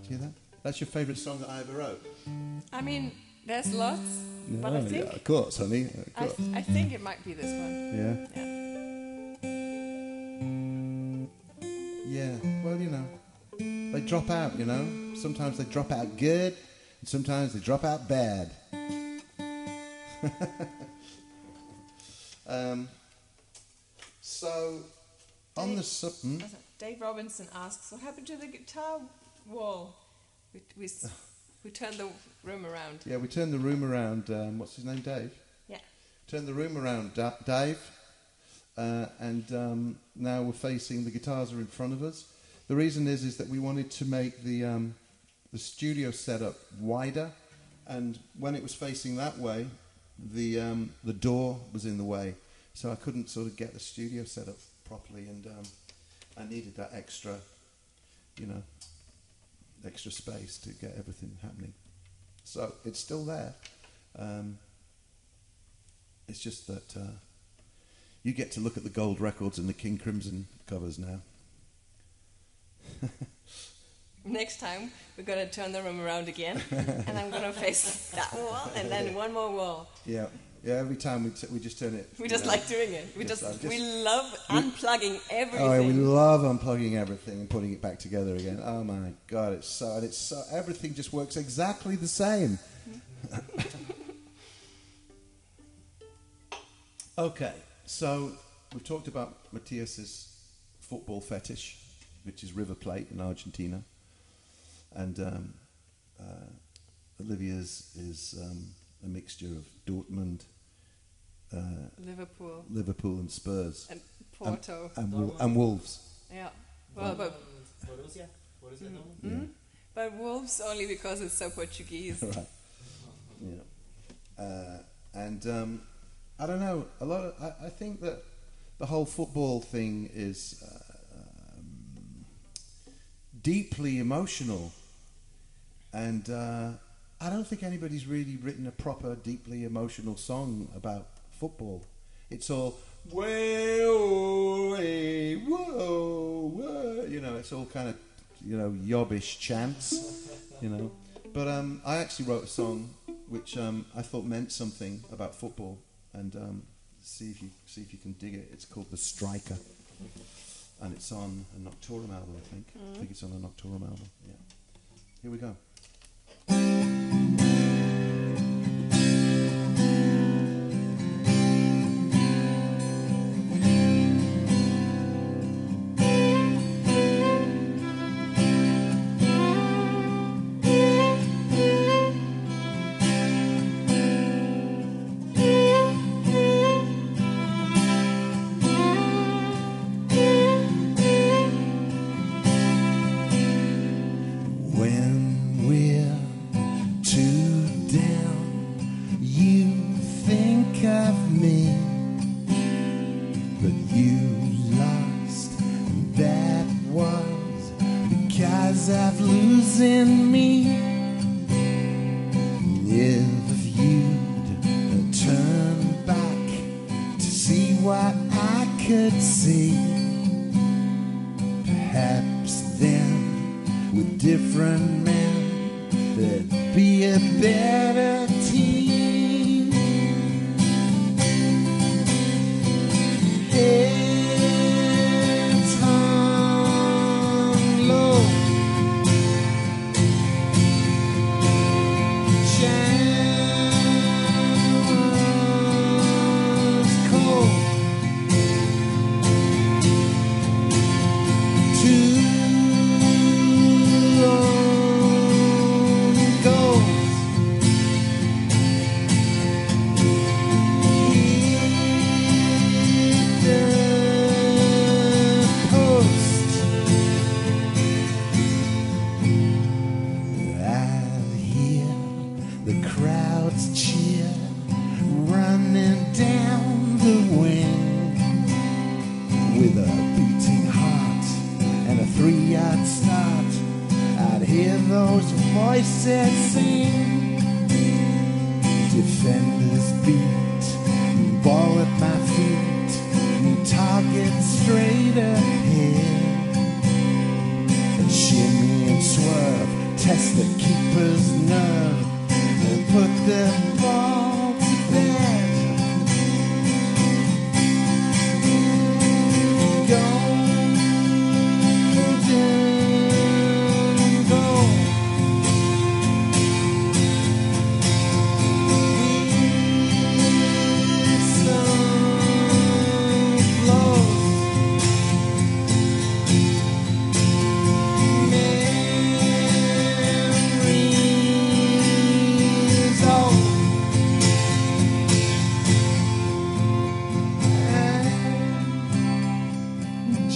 you hear that? That's your favourite song that I ever wrote? I mean, there's lots, but I think Yeah, of course, honey. Of course. I think it might be this one. Yeah. Yeah, well, you know, they drop out, you know. Sometimes they drop out good, and sometimes they drop out bad. So, on the Dave Robinson asks, what happened to the guitar wall? We turned the room around. Yeah, we turned the room around. What's his name, Dave? Yeah. turn the room around, Dave. And now we're facing, the guitars are in front of us. The reason is that we wanted to make the studio setup wider, and when it was facing that way, the door was in the way, so I couldn't sort of get the studio set up properly, and I needed that extra space to get everything happening. So it's still there. It's just that you get to look at the gold records and the King Crimson covers now. Next time, we're going to turn the room around again, and I'm going to face that wall, and then one more wall. Yeah. Every time we just turn it. We just like doing it. We love unplugging everything. Oh, we love unplugging everything and putting it back together again. Oh my God, it's so everything just works exactly the same. Okay, so we've talked about Matthias's football fetish, which is River Plate in Argentina, and Olivia's is a mixture of Dortmund, Liverpool and Spurs, and Porto, and Wolves. Yeah, well, but Borussia. Yeah. But Wolves only because it's so Portuguese. Right. Yeah. And I don't know. I think that the whole football thing is deeply emotional, and I don't think anybody's really written a proper, deeply emotional song about football. It's all whoa, whoa, it's all kind of yobbish chants, But I actually wrote a song which I thought meant something about football, and see if you can dig it. It's called The Striker, and it's on a Noctorum album, I think. I think it's on a Noctorum album. Yeah. Here we go.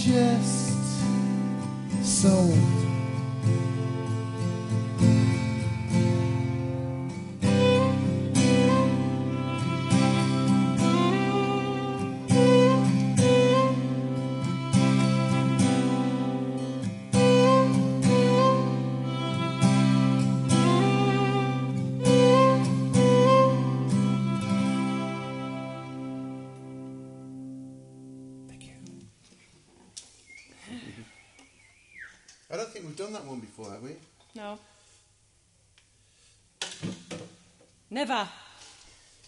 just sold. I don't think we've done that one before, have we? No. Never.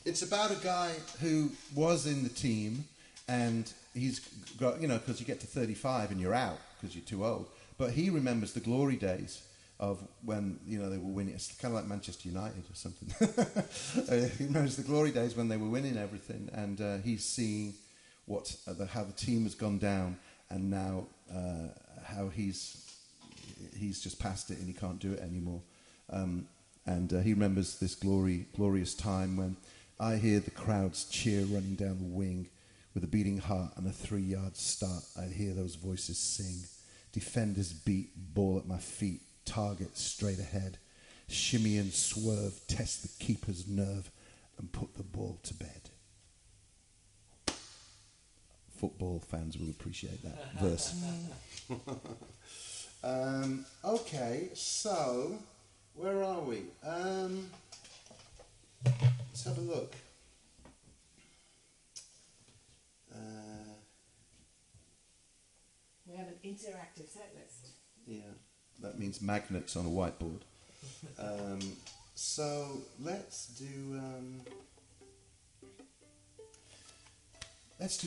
It's about a guy who was in the team, and he's got, because you get to 35 and you're out because you're too old. But he remembers the glory days of when, they were winning. It's kind of like Manchester United or something. He remembers the glory days when they were winning everything, and he's seeing how the team has gone down, and now how he's just past it and he can't do it anymore. And he remembers this glorious time when I hear the crowds cheer running down the wing with a beating heart and a 3-yard start. I'd hear those voices sing. Defenders beat, ball at my feet, target straight ahead. Shimmy and swerve, test the keeper's nerve and put the ball to bed. Football fans will appreciate that verse. Okay, so where are we? Let's have a look. We have an interactive set list. Yeah, that means magnets on a whiteboard. So let's do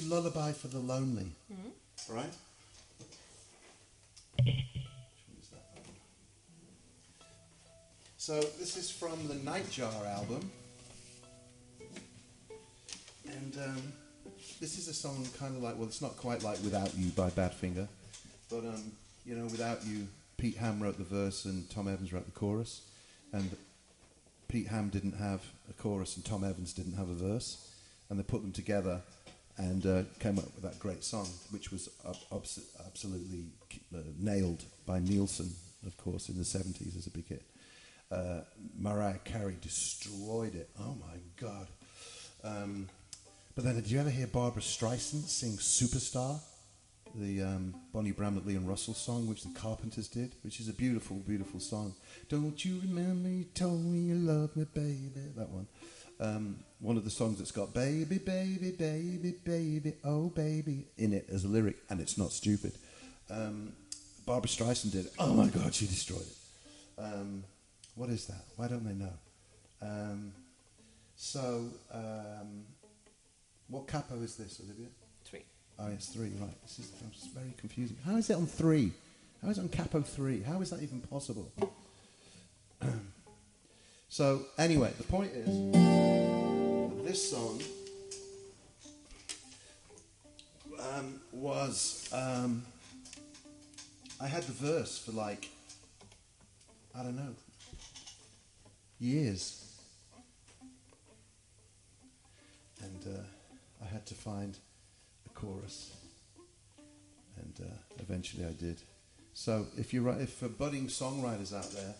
Lullaby for the Lonely. Mm-hmm. Right? So this is from the Nightjar album, and this is a song kind of like, well, it's not quite like Without You by Badfinger, but Without You, Pete Ham wrote the verse and Tom Evans wrote the chorus, and Pete Ham didn't have a chorus and Tom Evans didn't have a verse, and they put them together and came up with that great song, which was absolutely nailed by Nielsen, of course, in the 70s as a big hit. Mariah Carey destroyed it. Oh my God. But then, did you ever hear Barbara Streisand sing Superstar? The Bonnie Bramlett, Lee and Russell song, which the Carpenters did, which is a beautiful, beautiful song. Don't you remember you told me you loved me, baby? That one. One of the songs that's got baby, baby, baby, baby, oh baby in it as a lyric, and it's not stupid. Barbara Streisand did it. Oh my God, she destroyed it. What is that? Why don't they know? What capo is this, Olivia? 3. Oh, yes, 3, right. This is very confusing. How is it on 3? How is it on capo 3? How is that even possible? So, anyway, the point is, this song was, I had the verse for I don't know, years. And I had to find a chorus. And eventually I did. So if for budding songwriters out there,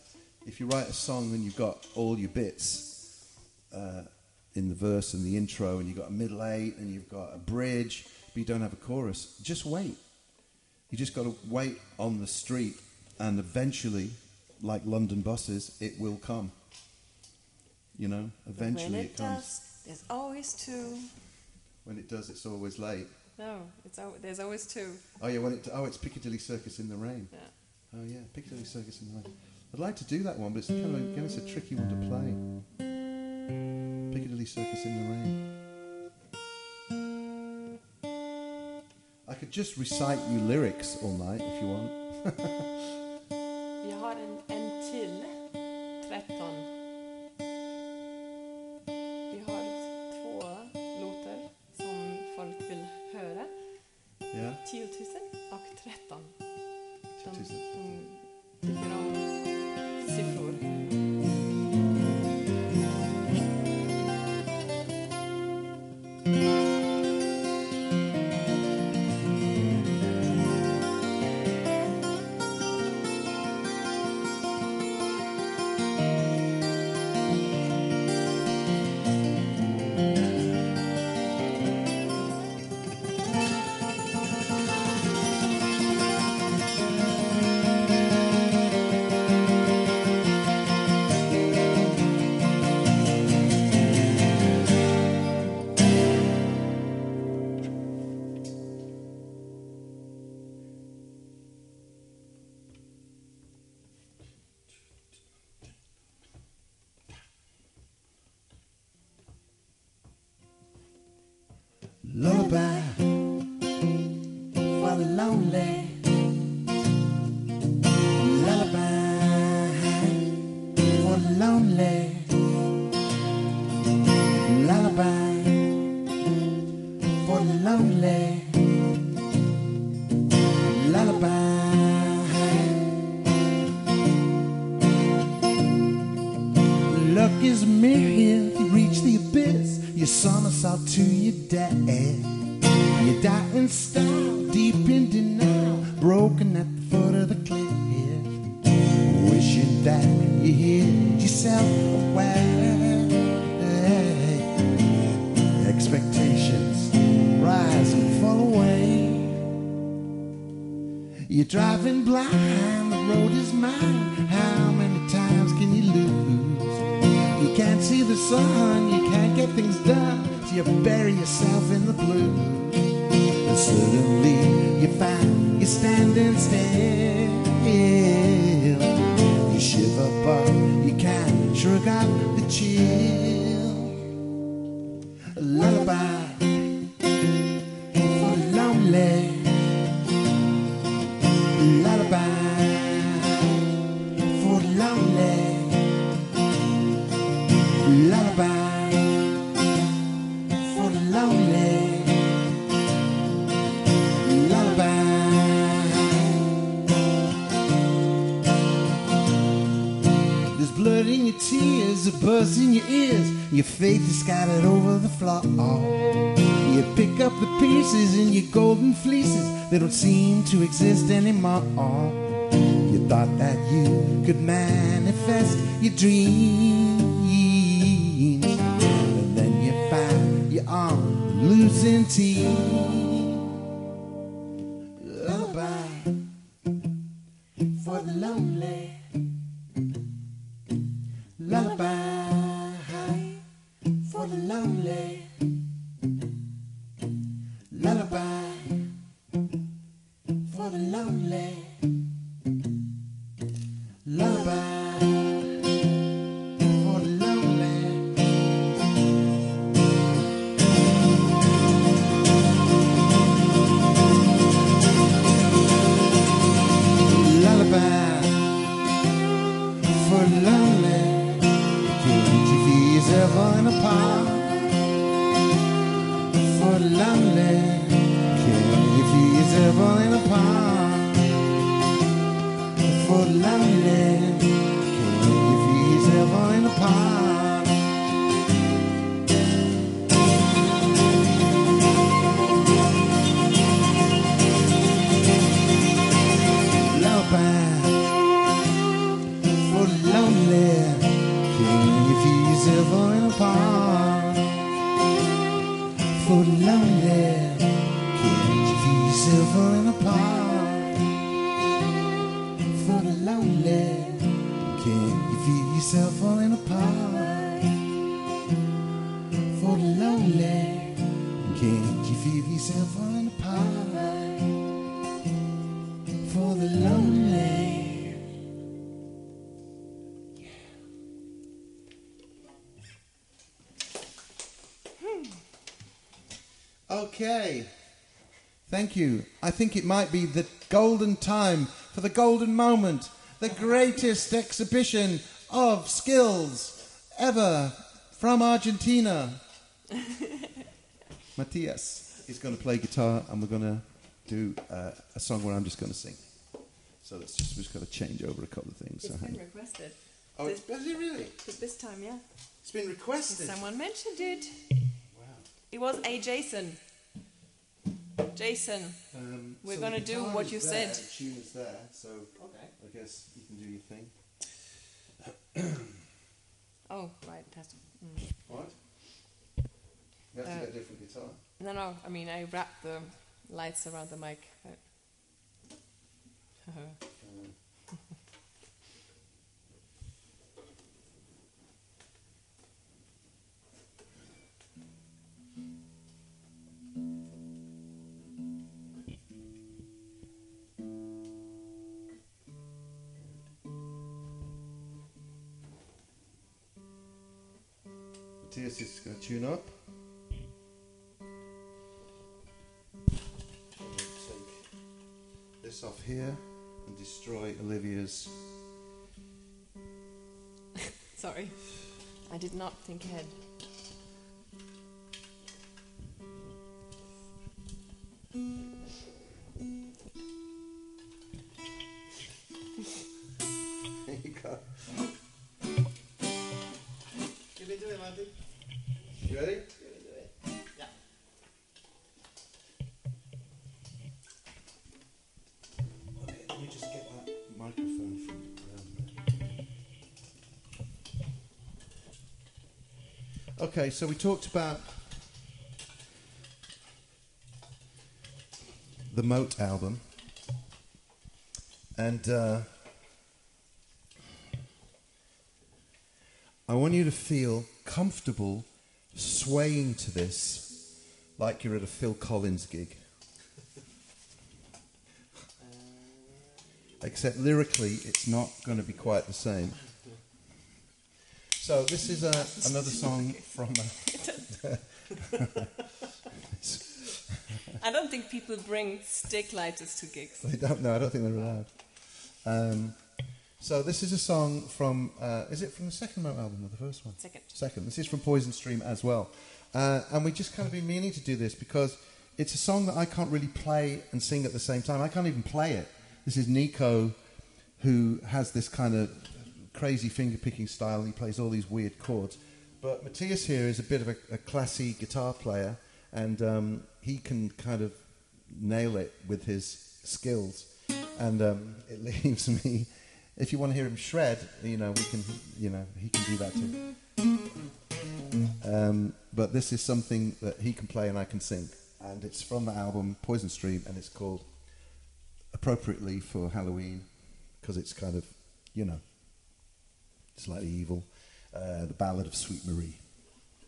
if you write a song and you've got all your bits in the verse and the intro, and you've got a middle 8 and you've got a bridge, but you don't have a chorus, just wait. You just got to wait on the street, and eventually, like London buses, it will come. Eventually it comes. Does, there's always 2. When it does, it's always late. No, there's always 2. Oh yeah, it's Piccadilly Circus in the Rain. Yeah. Oh yeah, Piccadilly Circus in the Rain. I'd like to do that one, but it's it's a tricky one to play. Piccadilly Circus in the Rain. I could just recite you lyrics all night if you want. Vi har en till. 13. Vi har 2 låtar som folk vill höra. Yeah. 10 000 och 13. 10 000. De tycker om siffror. lullaby for the lonely. Lullaby for the lonely. Lullaby for the lonely. Lullaby. Luck is a mirror, if you reach the abyss, you somersault to your death. You die in style, deep in denial, broken at the foot of the cliff, wishing that you hid yourself away. Expectations rise and fall away. You're driving blind, the road is mine. How many times can you lose? You can't see the sun, you can't get things done, so you bury yourself in the blues. And suddenly you find you're standing still. You shiver but you can't shrug out the chill. A lullaby for the lonely. Lullaby for the lonely. Lullaby for the lonely. Lullaby. There's blood in your tears, a buzz in your ears, your faith is scattered over the floor. You pick up the pieces in your golden fleeces, they don't seem to exist anymore. You thought that you could manifest your dreams, and then you find you're on the losing team. Lullaby for the lonely. Lullaby for the lonely. Lullaby for the lonely. Lullaby for the lonely. Lullaby for the lonely. Can't you feel yourself falling apart? For the lonely. Can't you feel yourself falling apart? For the lonely. Can't you feel yourself falling apart? Lullaby for the lonely. Can't you feel yourself falling apart? For the lonely. Can't you feel yourself falling apart? For the lonely. Can't you feel yourself falling apart? For the lonely. Can't you feel yourself falling apart? For the lonely. Okay, thank you. I think it might be the golden time for the golden moment, the greatest exhibition of skills ever from Argentina. Matthias is going to play guitar and we're going to do a song where I'm just going to sing. So we've just got to change over a couple of things. It's been requested. Oh, is it really? This time, yeah. It's been requested. Someone mentioned it. Wow. It was a Jason. Jason, we're going to do what you said. The tune is there, so okay. I guess you can do your thing. Oh, right. It has to, What? You have to get a different guitar. No. I mean, I wrapped the lights around the mic. Matthias is going to tune up. this off here and destroy Olivia's. Sorry, I did not think ahead. There you go. Can we do it, Marty? You ready? Can we do it? Yeah. Okay, let me just get that microphone from around there. Okay, so we talked about the Moat album, and I want you to feel comfortable swaying to this like you're at a Phil Collins gig. Except lyrically, it's not going to be quite the same. So this is another song from... I don't think people bring stick lighters to gigs. They don't know, I don't think they're allowed. So this is a song from... is it from the second Moat album or the first one? Second. This is from Poison Stream as well. And we just kind of been meaning to do this because it's a song that I can't really play and sing at the same time. I can't even play it. This is Nico, who has this kind of crazy finger-picking style. He plays all these weird chords. But Matthias here is a bit of a classy guitar player, and he can kind of nail it with his skills. And it leaves me... If you want to hear him shred, we can, he can do that too. But this is something that he can play and I can sing. And it's from the album Poison Stream, and it's called, appropriately for Halloween, because it's kind of, slightly evil, The Ballad of Sweet Marie.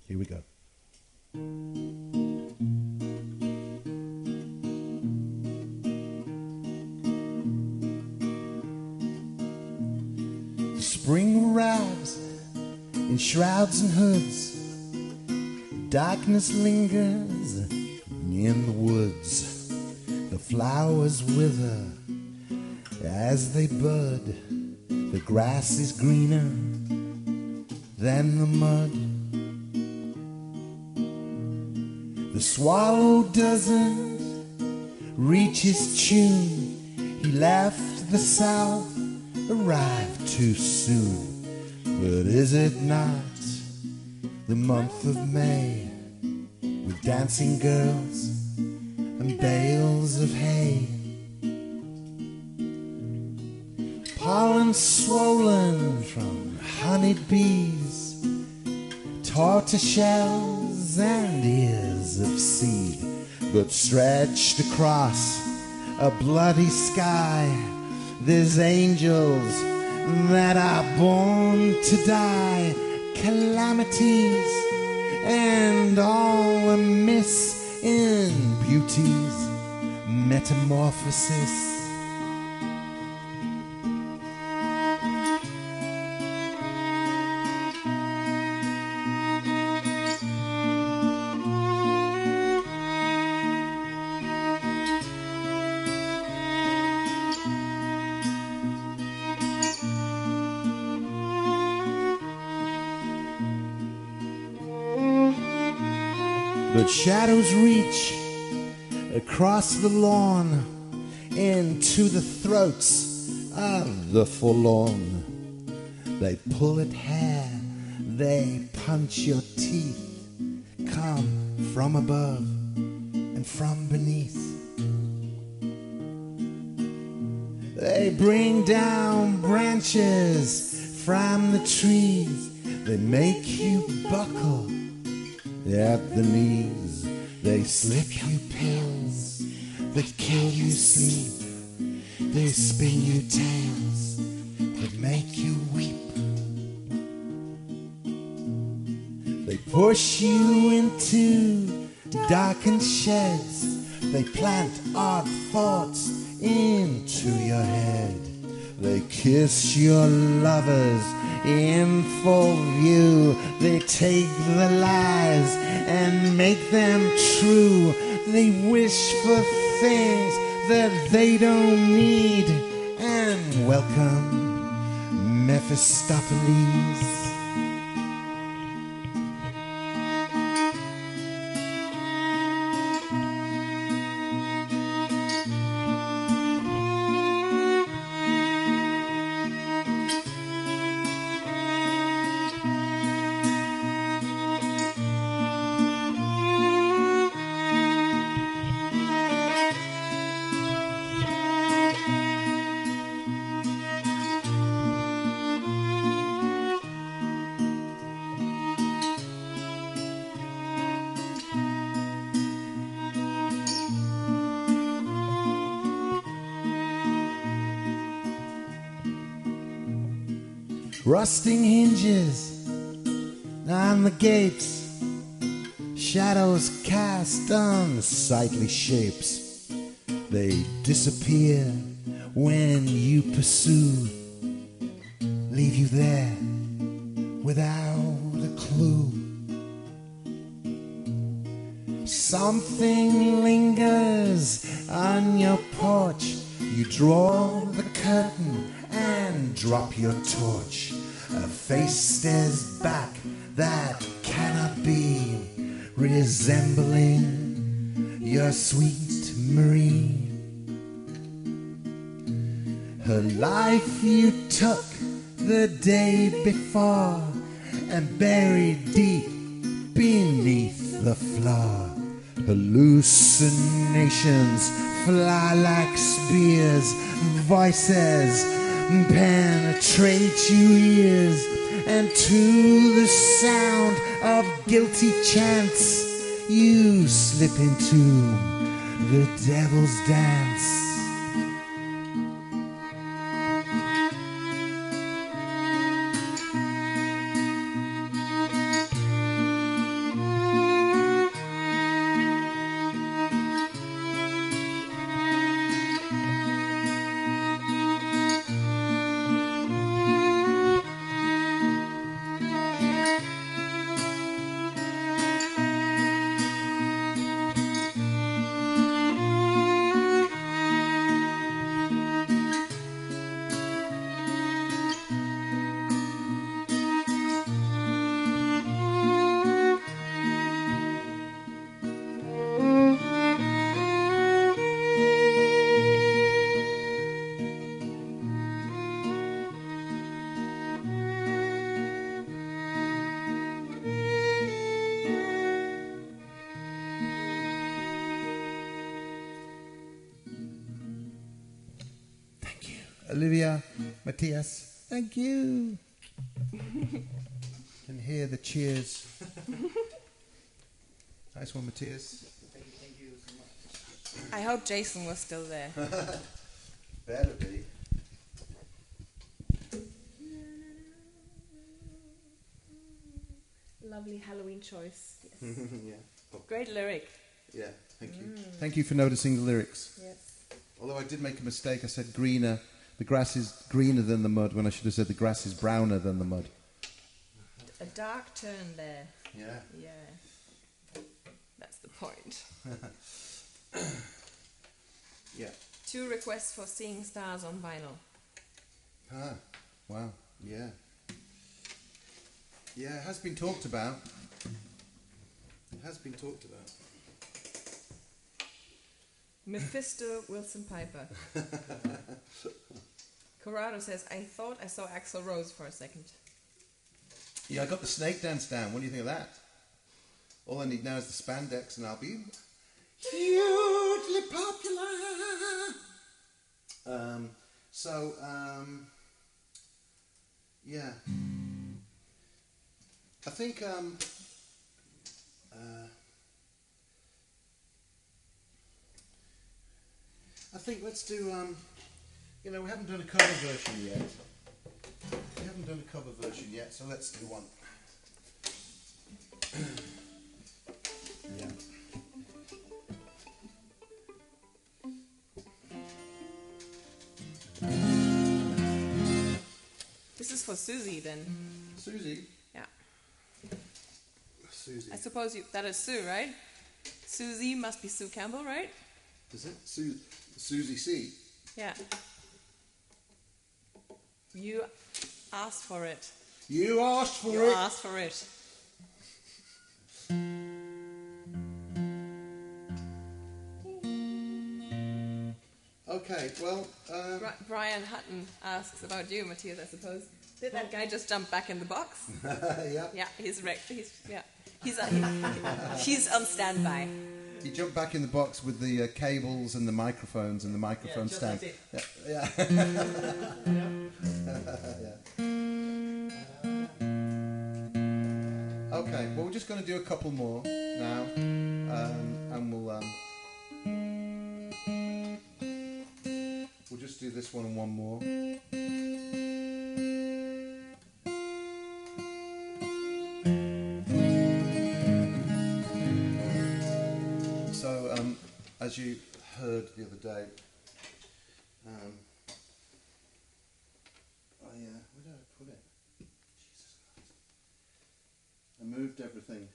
Here we go. Spring arrives in shrouds and hoods. Darkness lingers in the woods. The flowers wither as they bud. The grass is greener than the mud. The swallow doesn't reach his tune. He left the south, arrived too soon. But is it not the month of May, with dancing girls and bales of hay? Pollen swollen from honeyed bees, tortoiseshells and ears of seed, but stretched across a bloody sky, there's angels that are born to die, calamities and all amiss in beauty's metamorphosis. But shadows reach across the lawn into the throats of the forlorn. They pull at hair, they punch your teeth, come from above and from beneath. They bring down branches from the trees, they make you buckle at the knees. They slip you pills that kill you sleep. They spin you tales that make you weep. They push you into darkened sheds. They plant odd thoughts into your head. They kiss your lovers in full view. They take the lies and make them true. They wish for things that they don't need. And welcome, Mephistopheles. Rusting hinges on the gates, shadows cast on sightly shapes. They disappear when you pursue, leave you there without a clue. Something lingers on your porch. You draw the curtain and drop your torch. A face stares back that cannot be, resembling your sweet Marie. Her life you took the day before and buried deep beneath the floor. Hallucinations fly like spears, voices penetrate your ears, and to the sound of guilty chants you slip into the devil's dance. Olivia, Matthias, thank you. Can hear the cheers. Nice one, Matthias. Thank you so much. I hope Jason was still there. Better be. Lovely Halloween choice. Yes. Yeah. Great lyric. Yeah, thank you. Thank you for noticing the lyrics. Yes. Although I did make a mistake, I said greener. The grass is greener than the mud, when I should have said the grass is browner than the mud. A dark turn there. Yeah. Yeah. That's the point. Yeah. 2 requests for seeing stars on vinyl. Ah, wow. Yeah. Yeah, it has been talked about. It has been talked about. Mephisto Wilson Piper. Corrado says, I thought I saw Axl Rose for a second. Yeah, I got the snake dance down. What do you think of that? All I need now is the spandex and I'll be hugely popular. Yeah. I think, let's do, we haven't done a cover version yet. So let's do one. Yeah. This is for Susie then. Susie? Yeah. Susie. I suppose that is Sue, right? Susie must be Sue Campbell, right? Does it? Susie C. Yeah. You asked for it. You asked for You it. asked for it. Okay, well... Brian Hutton asks about you, Matthias, I suppose. Did that guy just jump back in the box? yeah. Yeah, he's on standby. He jumped back in the box with the cables and the microphones and the microphone stand. Like yeah. Okay, well, we're just going to do a couple more now, and we'll just do this one and one more. So, as you heard the other day, where did I put it? Jesus Christ. I moved everything.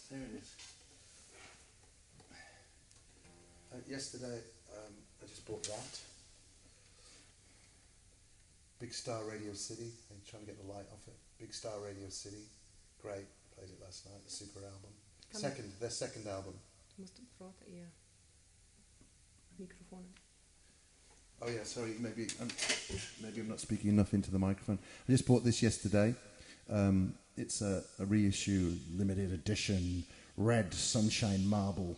There it is. Yesterday, I just bought that. Big Star Radio City. I'm trying to get the light off it. Big Star Radio City. Great. Played it last night. The super album. Their second album. Du måste prata i mikrofonen. Oh yeah, sorry. Maybe I'm not speaking enough into the microphone. I just bought this yesterday. It's a reissue, limited edition, red sunshine marble,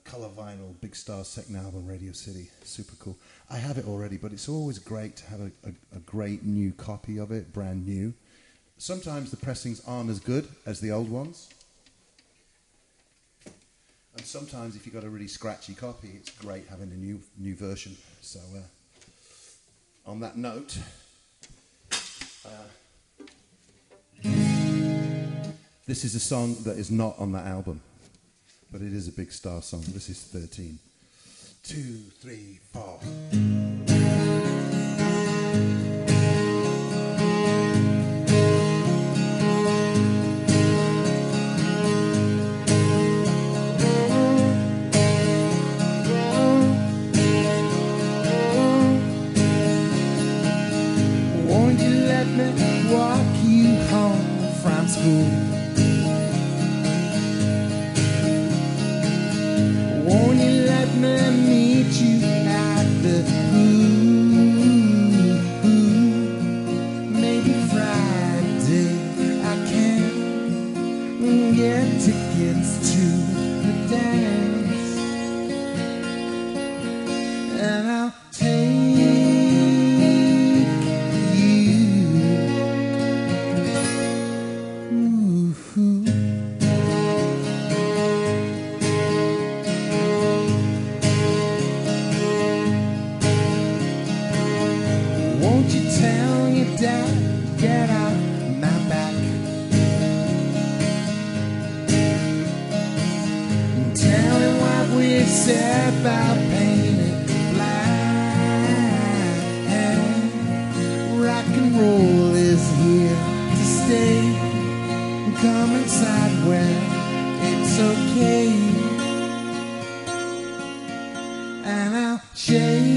color vinyl, Big Star second album, Radio City. Super cool. I have it already, but it's always great to have a great new copy of it, brand new. Sometimes the pressings aren't as good as the old ones. And sometimes if you've got a really scratchy copy, it's great having a new version. So on that note, this is a song that is not on that album, but it is a Big Star song. This is 13. 2, 3, 4. Walk you home from school. Won't you let me meet you at the pool? Maybe Friday I can get tickets to the dance, and I'll take get out my back. Tell me what we said about painted black. Rock and roll is here to stay. Come inside when it's okay, and I'll shake.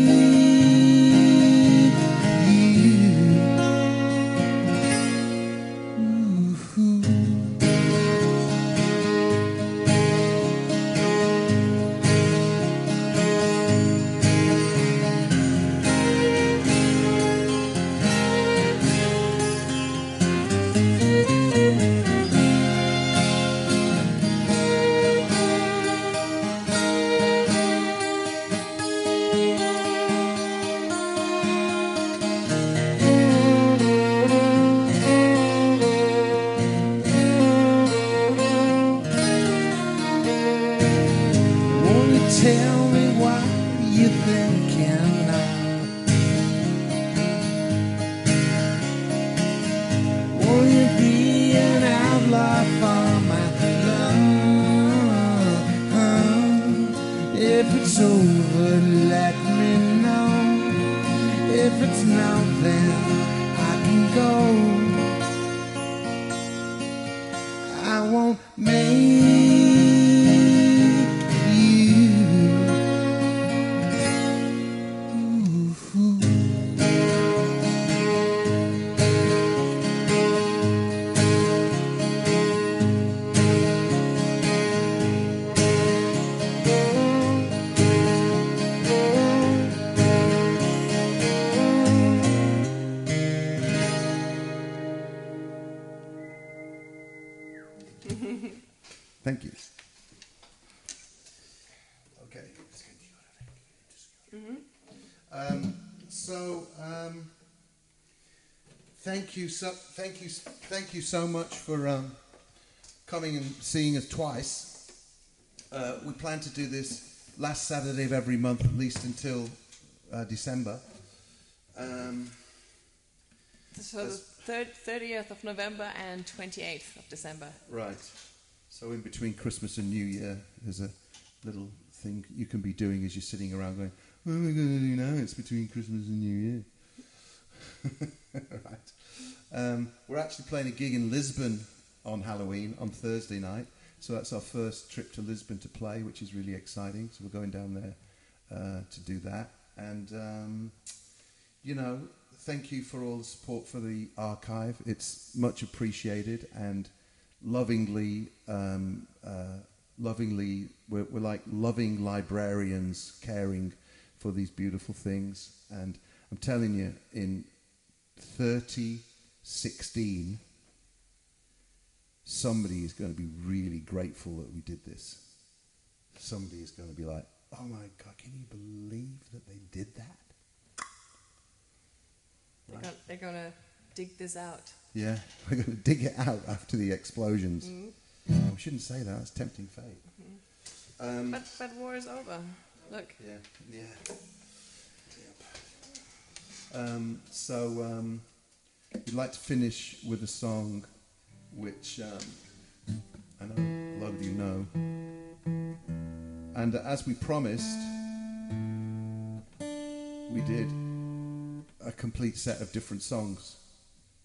Tell me what you're thinking now. Will you be an outlaw for my love? If it's over, let me know. If it's not, then I can go. I won't make Thank you so much for coming and seeing us twice. We plan to do this last Saturday of every month, at least until December. So the 30th of November and 28th of December. Right. So in between Christmas and New Year, there's a little thing you can be doing as you're sitting around going, what am I going to do now? It's between Christmas and New Year. Right. We're actually playing a gig in Lisbon on Halloween, on Thursday night. So that's our first trip to Lisbon to play, which is really exciting. So we're going down there to do that. And, thank you for all the support for the archive. It's much appreciated, and lovingly, we're like loving librarians caring for these beautiful things. And I'm telling you, in 2016, somebody is going to be really grateful that we did this. Somebody is going to be like, oh my God, can you believe that they did that? Right. They're going to dig this out. Yeah, we're going to dig it out after the explosions. Mm-hmm. We shouldn't say that, that's tempting fate. Mm-hmm. But war is over. Look. Yeah. We'd like to finish with a song which I know a lot of you know. And as we promised, we did a complete set of different songs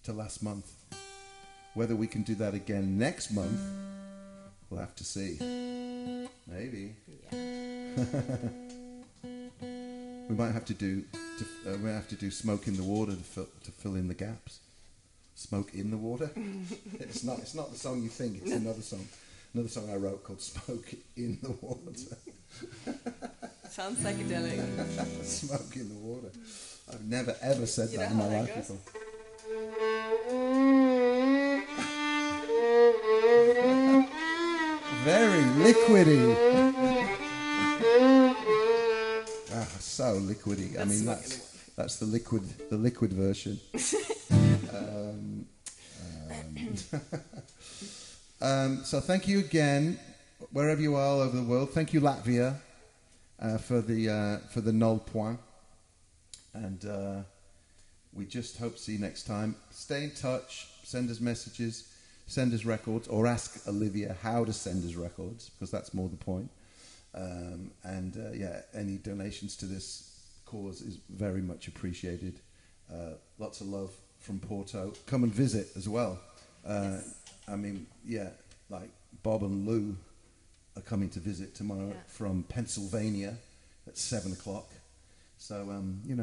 to last month. Whether we can do that again next month, we'll have to see. Maybe. Yeah. We might have to do Smoke in the Water to fill in the gaps. Smoke in the Water. It's not the song you think. It's another song I wrote called Smoke in the Water. Sounds psychedelic. Smoke in the Water. I've never ever said that in my life before. Very liquidy. So liquidy. I mean, that's the liquid version. So thank you again, wherever you are all over the world. Thank you, Latvia, for the null point. And we just hope to see you next time. Stay in touch. Send us messages. Send us records, or ask Olivia how to send us records, because that's more the point. Any donations to this cause is very much appreciated. Lots of love from Porto. Come and visit as well. Yes. Like Bob and Lou are coming to visit tomorrow from Pennsylvania at 7:00. So,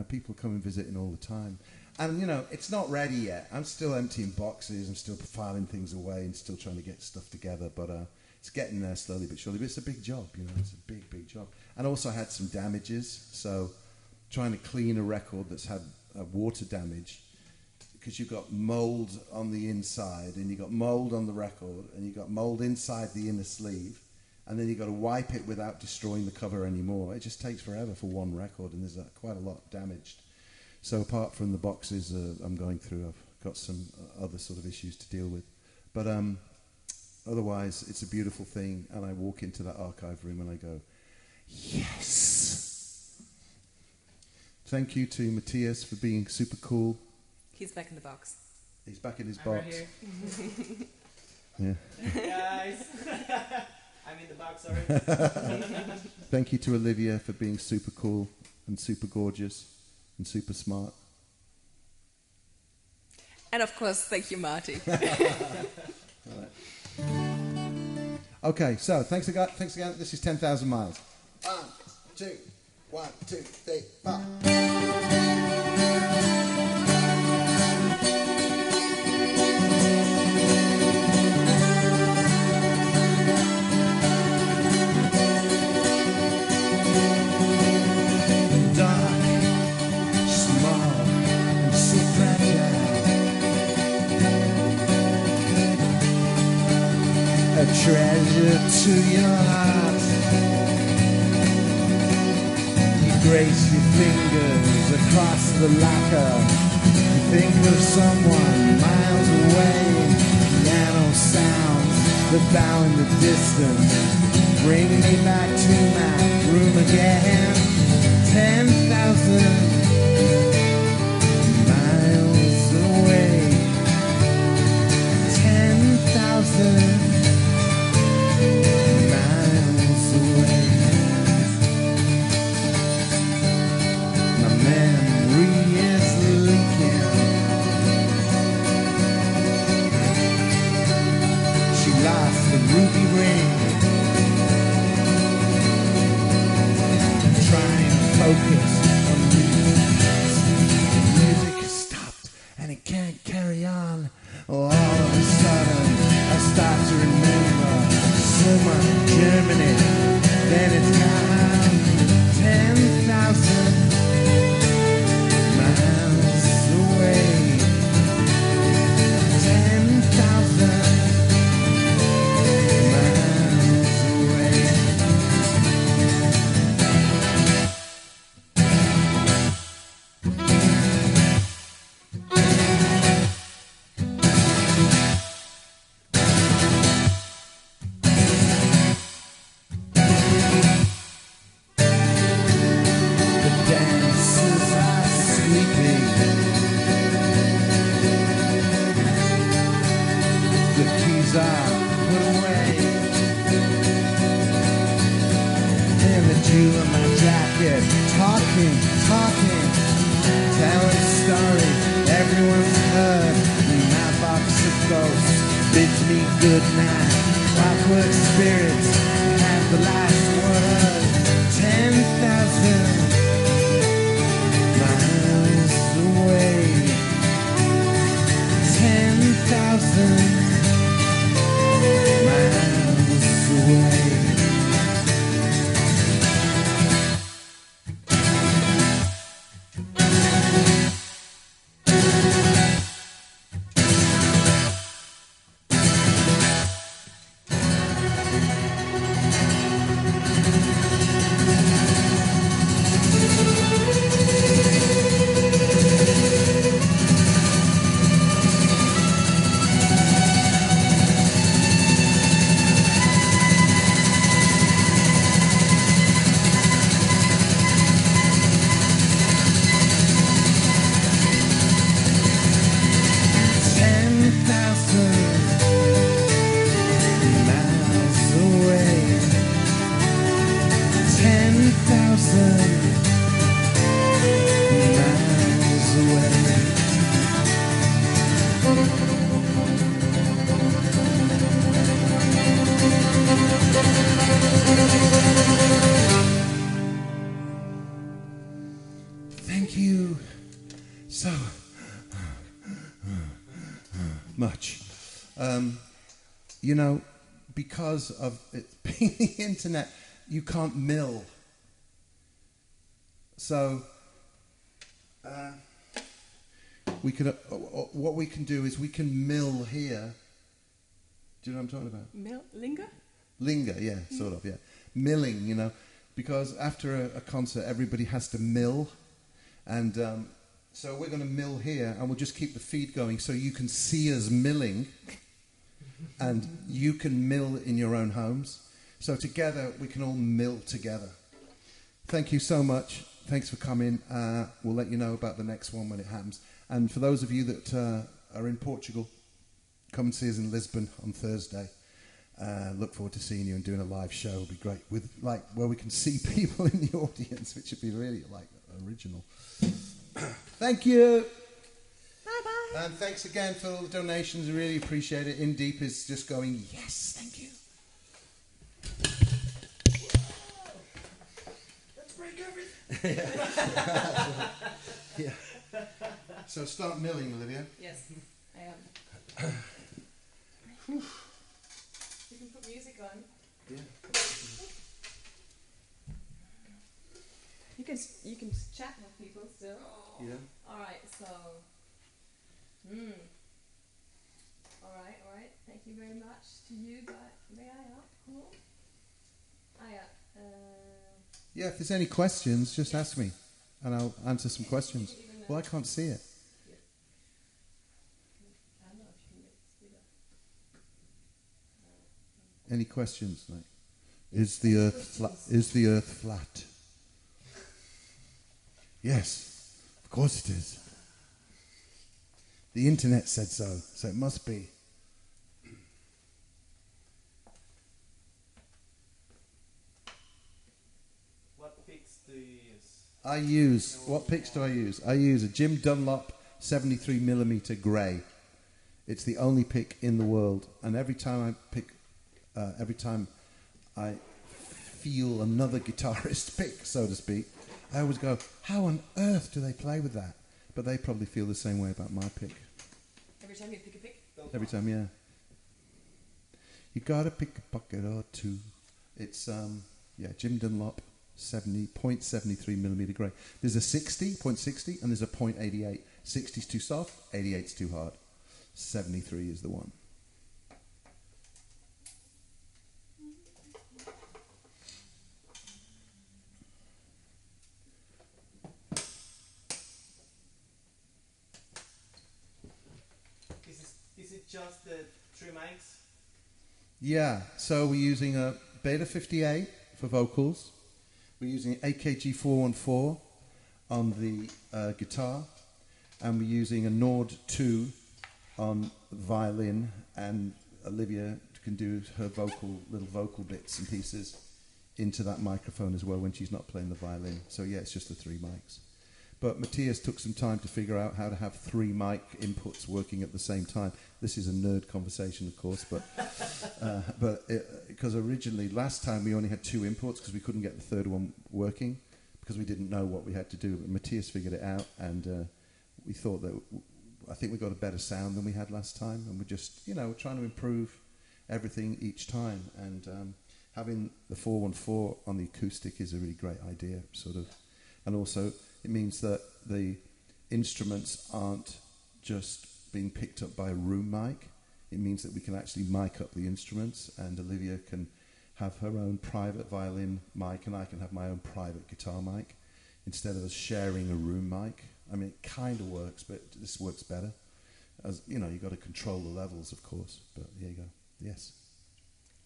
people come and visiting all the time. And, it's not ready yet. I'm still emptying boxes. I'm still filing things away and still trying to get stuff together. But it's getting there slowly but surely. But it's a big job, It's a big, big job. And also I had some damages. So trying to clean a record that's had water damage, because you've got mold on the inside and you've got mold on the record and you've got mold inside the inner sleeve, and then you've got to wipe it without destroying the cover anymore. It just takes forever for one record, and there's quite a lot damaged. So apart from the boxes I'm going through, I've got some other sort of issues to deal with. But otherwise, it's a beautiful thing, and I walk into that archive room and I go, yes! Thank you to Matthias for being super cool. He's back in the box. He's back in his box. Right here. Yeah. Guys. I'm in the box, sorry. Thank you to Olivia for being super cool and super gorgeous and super smart. And of course, thank you, Marty. Right. Okay, so thanks again. This is 10,000 Miles. 1, 2, 3, 4. Treasure to your heart. grace your fingers across the lacquer. You think of someone miles away. Piano sounds that bow in the distance. Bring me back to my room again. 10,000 miles away. 10,000 miles away. My memory is leaking. She lost the ruby ring. Trying to focus on music has stopped and it can't carry on. All of a sudden I start to remember summer Germany. Then it's gone. 10,000 miles away. 10,000 miles away. The dancers are sleeping. The keys are put away. And the jewel in my jacket, talking, telling stories everyone's heard. My box of ghosts bids me good night. Clockwork spirits have the last word. 10,000 miles away. 10,000 miles away. Thank you so much. You know, because of it being the internet, you can't mill. So, we could. What we can do is we can mill here. Do you know what I'm talking about? Linger? Linger, yeah, sort of, yeah. Milling, you know, because after a concert, everybody has to mill, and so we're going to mill here, and we'll just keep the feed going, so you can see us milling, and you can mill in your own homes. So together, we can all mill together. Thank you so much. Thanks for coming. We'll let you know about the next one when it happens. And for those of you that are in Portugal, come and see us in Lisbon on Thursday. Look forward to seeing you and doing a live show. It'll be great with where we can see people in the audience, which would be really original. Thank you. Bye-bye. And thanks again for all the donations. I really appreciate it. In Deep is just going, yes, thank you. Let's break everything. Yeah. So start milling, Olivia. Yes, I am. You can put music on. Yeah. You can chat with people still. Yeah. All right. So. All right. Thank you very much to you. But may I up? Cool. Yeah. Yeah, if there's any questions, just ask me, and I'll answer some questions. Well, I can't see it. Any questions? Like, is the Earth flat? Is the Earth flat? Yes, of course it is. The internet said so it must be. What picks do you use? What picks do I use? I use a Jim Dunlop 73mm grey. It's the only pick in the world, and every time I feel another guitarist pick, so to speak, I always go, how on earth do they play with that? But they probably feel the same way about my pick. Every time you pick a pick? Every time, yeah. You gotta pick a pocket or two. It's, Jim Dunlop 0.73mm grey. There's a 0.60, and there's a 0.88. 60's too soft, 88's too hard. 73 is the one. Is it just the 3 mics? Yeah, so we're using a Beta 58 for vocals. We're using an AKG 414 on the guitar, and we're using a Nord 2 on violin, and Olivia can do her little vocal bits and pieces into that microphone as well when she's not playing the violin. So yeah, it's just the 3 mics. But Matthias took some time to figure out how to have 3 mic inputs working at the same time. This is a nerd conversation, of course, but because originally, last time we only had 2 inputs because we couldn't get the third one working because we didn't know what we had to do. But Matthias figured it out, and we thought that I think we got a better sound than we had last time, and we're just, we're trying to improve everything each time, and having the 414 on the acoustic is a really great idea, sort of, and also it means that the instruments aren't just being picked up by a room mic. It means that we can actually mic up the instruments, and Olivia can have her own private violin mic, and I can have my own private guitar mic, instead of us sharing a room mic. I mean, it kind of works, but this works better. As you've got to control the levels, of course. But here you go. Yes.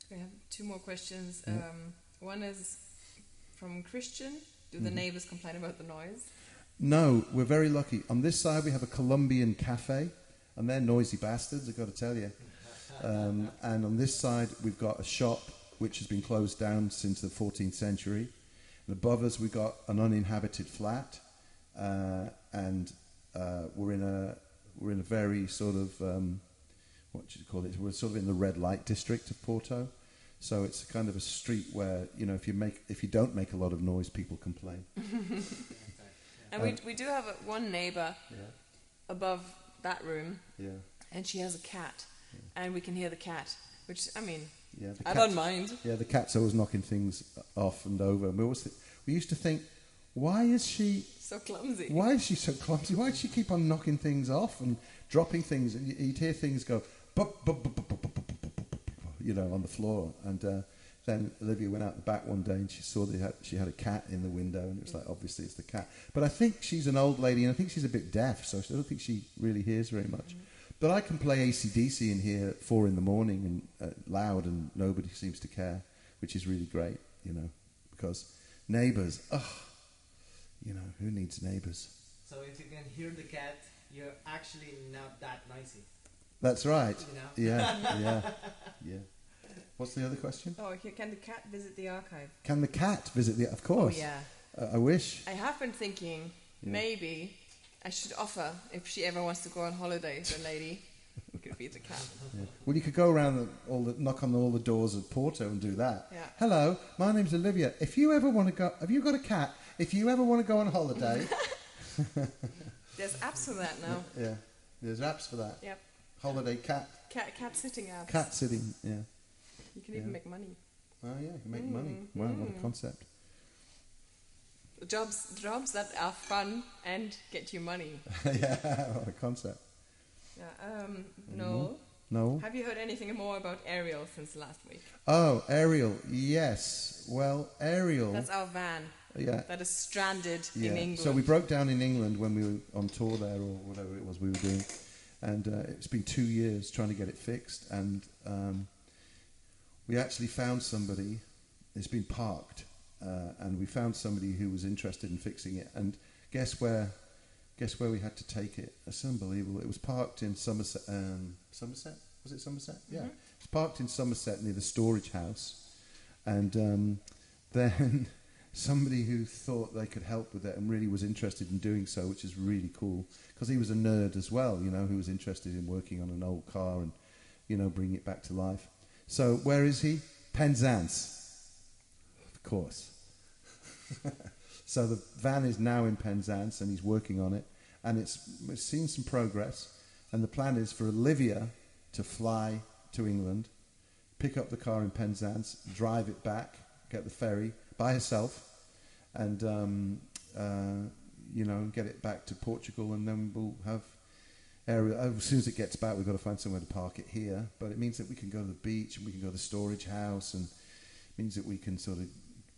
We have 2 more questions. Yeah. One is from Christian. Do the neighbors complain about the noise? No, we're very lucky. On this side, we have a Colombian cafe, and they're noisy bastards, I've got to tell you. And on this side, we've got a shop which has been closed down since the 14th century. And above us, we've got an uninhabited flat, and we're in a very sort of what do you call it? We're sort of in the red light district of Porto. So it's kind of a street where, if you don't make a lot of noise, people complain. And we do have one neighbor above that room, and she has a cat, and we can hear the cat, which, I don't mind. Yeah, the cat's always knocking things off and over. And we used to think, why is she so clumsy? Why is she so clumsy? Why does she keep on knocking things off and dropping things? And you'd hear things go, bup, bup, bup, bup, bup, bup, bup, bup, on the floor. And then Olivia went out the back one day and she saw she had a cat in the window, and it was like, obviously it's the cat. But I think she's an old lady, and I think she's a bit deaf, so I don't think she really hears very much. But I can play AC/DC in here at 4 a.m. and loud, and nobody seems to care, which is really great, because neighbours, who needs neighbours? So if you can hear the cat, you're actually not that noisy. That's right. Yeah. What's the other question? Oh, can the cat visit the archive? Can the cat visit the... Of course. Oh, yeah. I wish. I have been thinking maybe I should offer, if she ever wants to go on holiday, the lady could be the cat. Yeah. Well, you could go around knock on all the doors of Porto and do that. Yeah. Hello, my name's Olivia. If you ever want to go... Have you got a cat? If you ever want to go on holiday... There's apps for that now. Yeah. There's apps for that. Yep. Holiday cat. Cat sitting apps. Cat sitting, yeah. You can even make money. Oh, yeah, you can make money. Wow, what a concept. Jobs that are fun and get you money. Yeah, what a concept. Yeah, Noel. No. Have you heard anything more about Ariel since last week? Oh, Ariel, yes. Well, Ariel... That's our van. Yeah. that is stranded Yeah. in England. So we broke down in England when we were on tour there, or whatever it was we were doing, and it's been 2 years trying to get it fixed, and we actually found somebody. It's been parked, and we found somebody who was interested in fixing it. And guess where we had to take it? It's unbelievable. It was parked in Somerset. Somerset? Was it Somerset? Yeah. It's parked in Somerset near the storage house, and then somebody who thought they could help with it and really was interested in doing so, which is really cool, because he was a nerd as well, you know, who was interested in working on an old car and, you know, bringing it back to life. So where is he? Penzance, of course. So the van is now in Penzance and he's working on it, and we've seen some progress, and the plan is for Olivia to fly to England, pick up the car in Penzance, drive it back, get the ferry by herself, and you know, get it back to Portugal, and then we'll have area. As soon as it gets back, we've got to find somewhere to park it here. But it means that we can go to the beach and we can go to the storage house, and it means that we can sort of,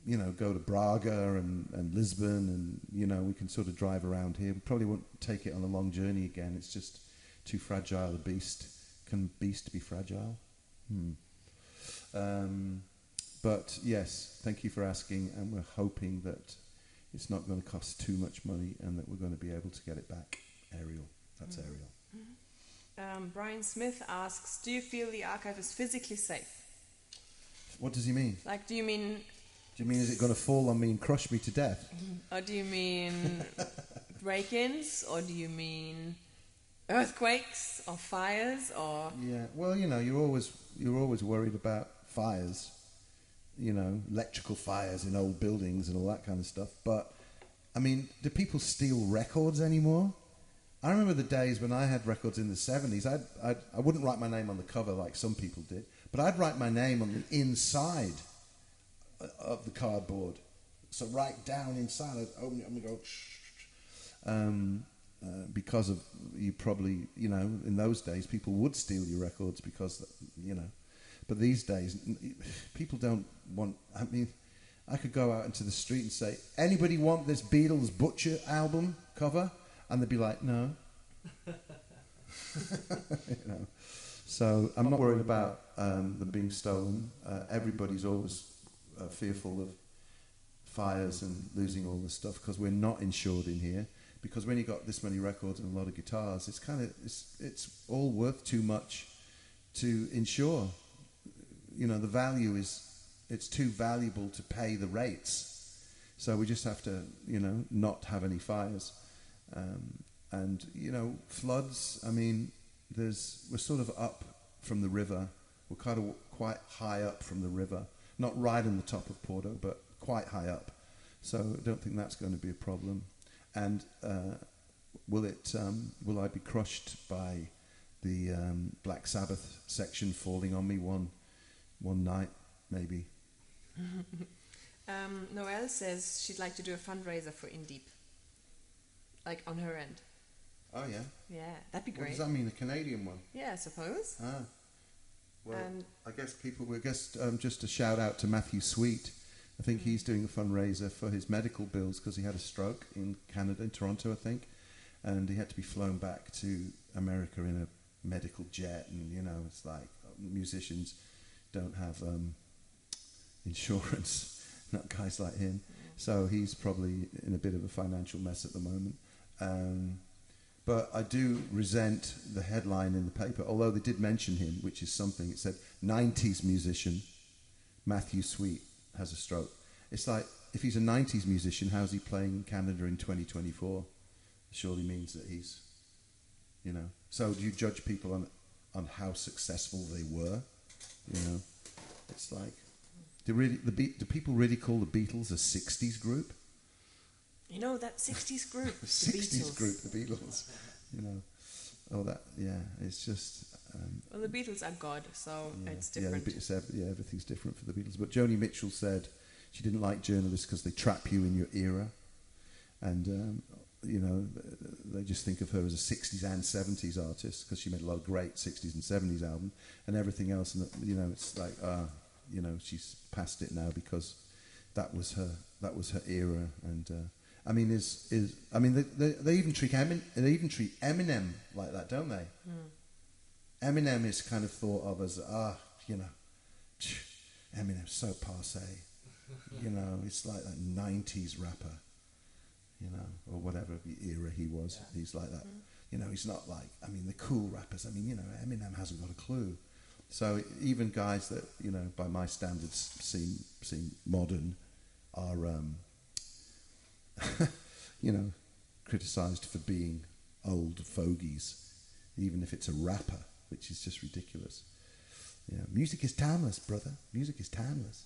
you know, go to Braga and Lisbon, and you know, we can sort of drive around here. We probably won't take it on a long journey again. It's just too fragile. The beast. Can beast be fragile? But yes, thank you for asking, and we're hoping that it's not going to cost too much money and that we're going to be able to get it back. Ariel. That's Ariel. Brian Smith asks, do you feel the archive is physically safe? What does he mean? Like, do you mean is it going to fall on me and crush me to death? Or do you mean break-ins? Or do you mean earthquakes or fires? Or yeah, well, you know, you're always worried about fires, you know, electrical fires in old buildings and all that kind of stuff. But I mean, do people steal records anymore? I remember the days when I had records in the 70s. I wouldn't write my name on the cover like some people did, but I'd write my name on the inside of the cardboard. So right down inside, I'd open it and go. Because of, you probably, you know, in those days people would steal your records because, you know, but these days people don't want. I mean, I could go out into the street and say, anybody want this Beatles Butcher album cover? And they'd be like, no. You know. So I'm not worried about them being stolen. Everybody's always fearful of fires and losing all this stuff because we're not insured in here. Because when you got this many records and a lot of guitars, it's all worth too much to insure. You know, the value it's too valuable to pay the rates. So we just have to, you know, not have any fires. And, you know, floods, I mean, we're sort of up from the river. We're kind of quite high up from the river. Not right on the top of Porto, but quite high up. So I don't think that's going to be a problem. And will I be crushed by the Black Sabbath section falling on me one night, maybe? Noelle says she'd like to do a fundraiser for In Deep, like on her end. Oh yeah. Yeah, that'd be great. What does that mean? A Canadian one? Yeah, I suppose. Ah. Well, I guess just a shout out to Matthew Sweet. I think he's doing a fundraiser for his medical bills because he had a stroke in Canada, in Toronto, I think, and he had to be flown back to America in a medical jet. And you know, it's like musicians don't have insurance, not guys like him. So he's probably in a bit of a financial mess at the moment. But I do resent the headline in the paper, although they did mention him, which is something. It said 90s musician Matthew Sweet has a stroke. It's like, if he's a 90s musician, how's he playing in Canada in 2024? Surely means that he's, you know. So do you judge people on how successful they were? You know, it's like, do people really call the Beatles a 60s group? You know, that 60s group, the 60s Beatles. group, the Beatles. You know, it's just. Well, the Beatles are God, so it's different. Everything's different for the Beatles. But Joni Mitchell said she didn't like journalists because they trap you in your era, and you know, they just think of her as a 60s and 70s artist because she made a lot of great 60s and 70s albums and everything else. And you know, it's like, you know, she's past it now because that was her era. And I mean, they even treat Eminem like that, don't they? Eminem is kind of thought of as Eminem's so passé. It's like that 90s rapper, or whatever era he was. Yeah. He's like that. He's not like, the cool rappers. Eminem hasn't got a clue. So even guys that, by my standards seem modern are, criticised for being old fogies, even if it's a rapper, which is just ridiculous. Yeah, music is timeless, brother. Music is timeless.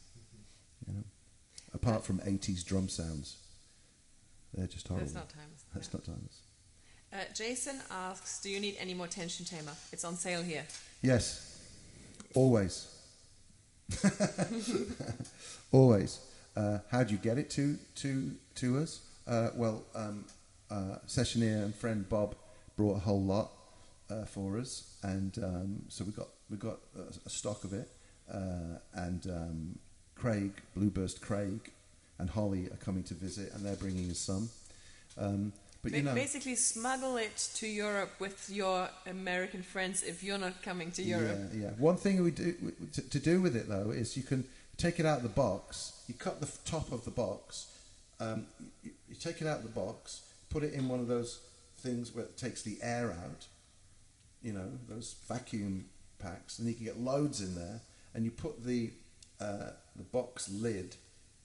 Apart from 80s drum sounds. They're just horrible. That's not timeless. That's not timeless. Jason asks, do you need any more tension tamer? It's on sale here. Yes. Always. Always. How do you get it to us? Sessioneer and friend Bob brought a whole lot for us, and so we got a stock of it, and Craig, Blueburst Craig, and Holly are coming to visit, and they're bringing us some. But basically smuggle it to Europe with your American friends if you're not coming to Europe. Yeah. One thing we do to do with it though is you can take it out of the box. You cut the top of the box. You take it out of the box, put it in one of those things where it takes the air out. Those vacuum packs, and you can get loads in there. And you put the box lid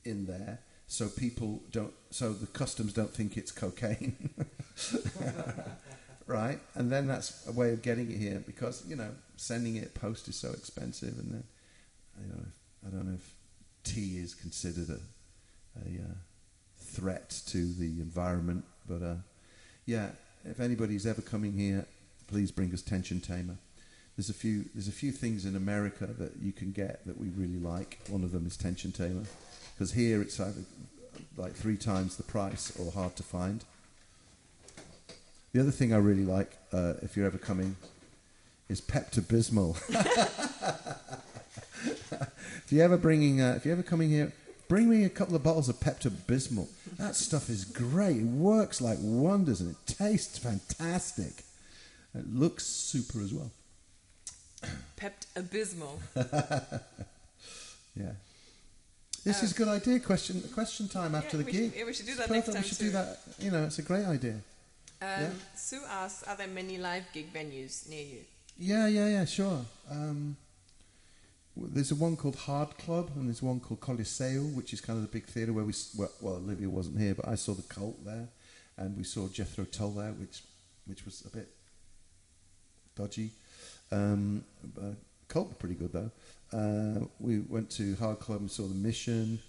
in there. So the customs don't think it's cocaine, right? And then that's a way of getting it here, because sending it post is so expensive, and then I don't know if tea is considered a threat to the environment, but if anybody's ever coming here, please bring us tension tamer. There's a few things in America that you can get that we really like. One of them is tension tamer. Because here it's either like 3 times the price or hard to find. The other thing I really like, if you're ever coming, is Pepto-Bismol. If you're ever coming here, bring me a couple of bottles of Pepto-Bismol. That stuff is great. It works like wonders, and it tastes fantastic. It looks super as well. Pepto-Bismol. Yeah. This is a good idea. Question time after the gig. We should do that next time. We should do that. It's a great idea. Sue asks, are there many live gig venues near you? Yeah, sure. There's one called Hard Club, and there's one called Coliseo, which is kind of the big theatre where Olivia wasn't here, but I saw the Cult there, and we saw Jethro Tull there, which was a bit dodgy. Cult were pretty good though. We went to Hard Club and saw the Mission,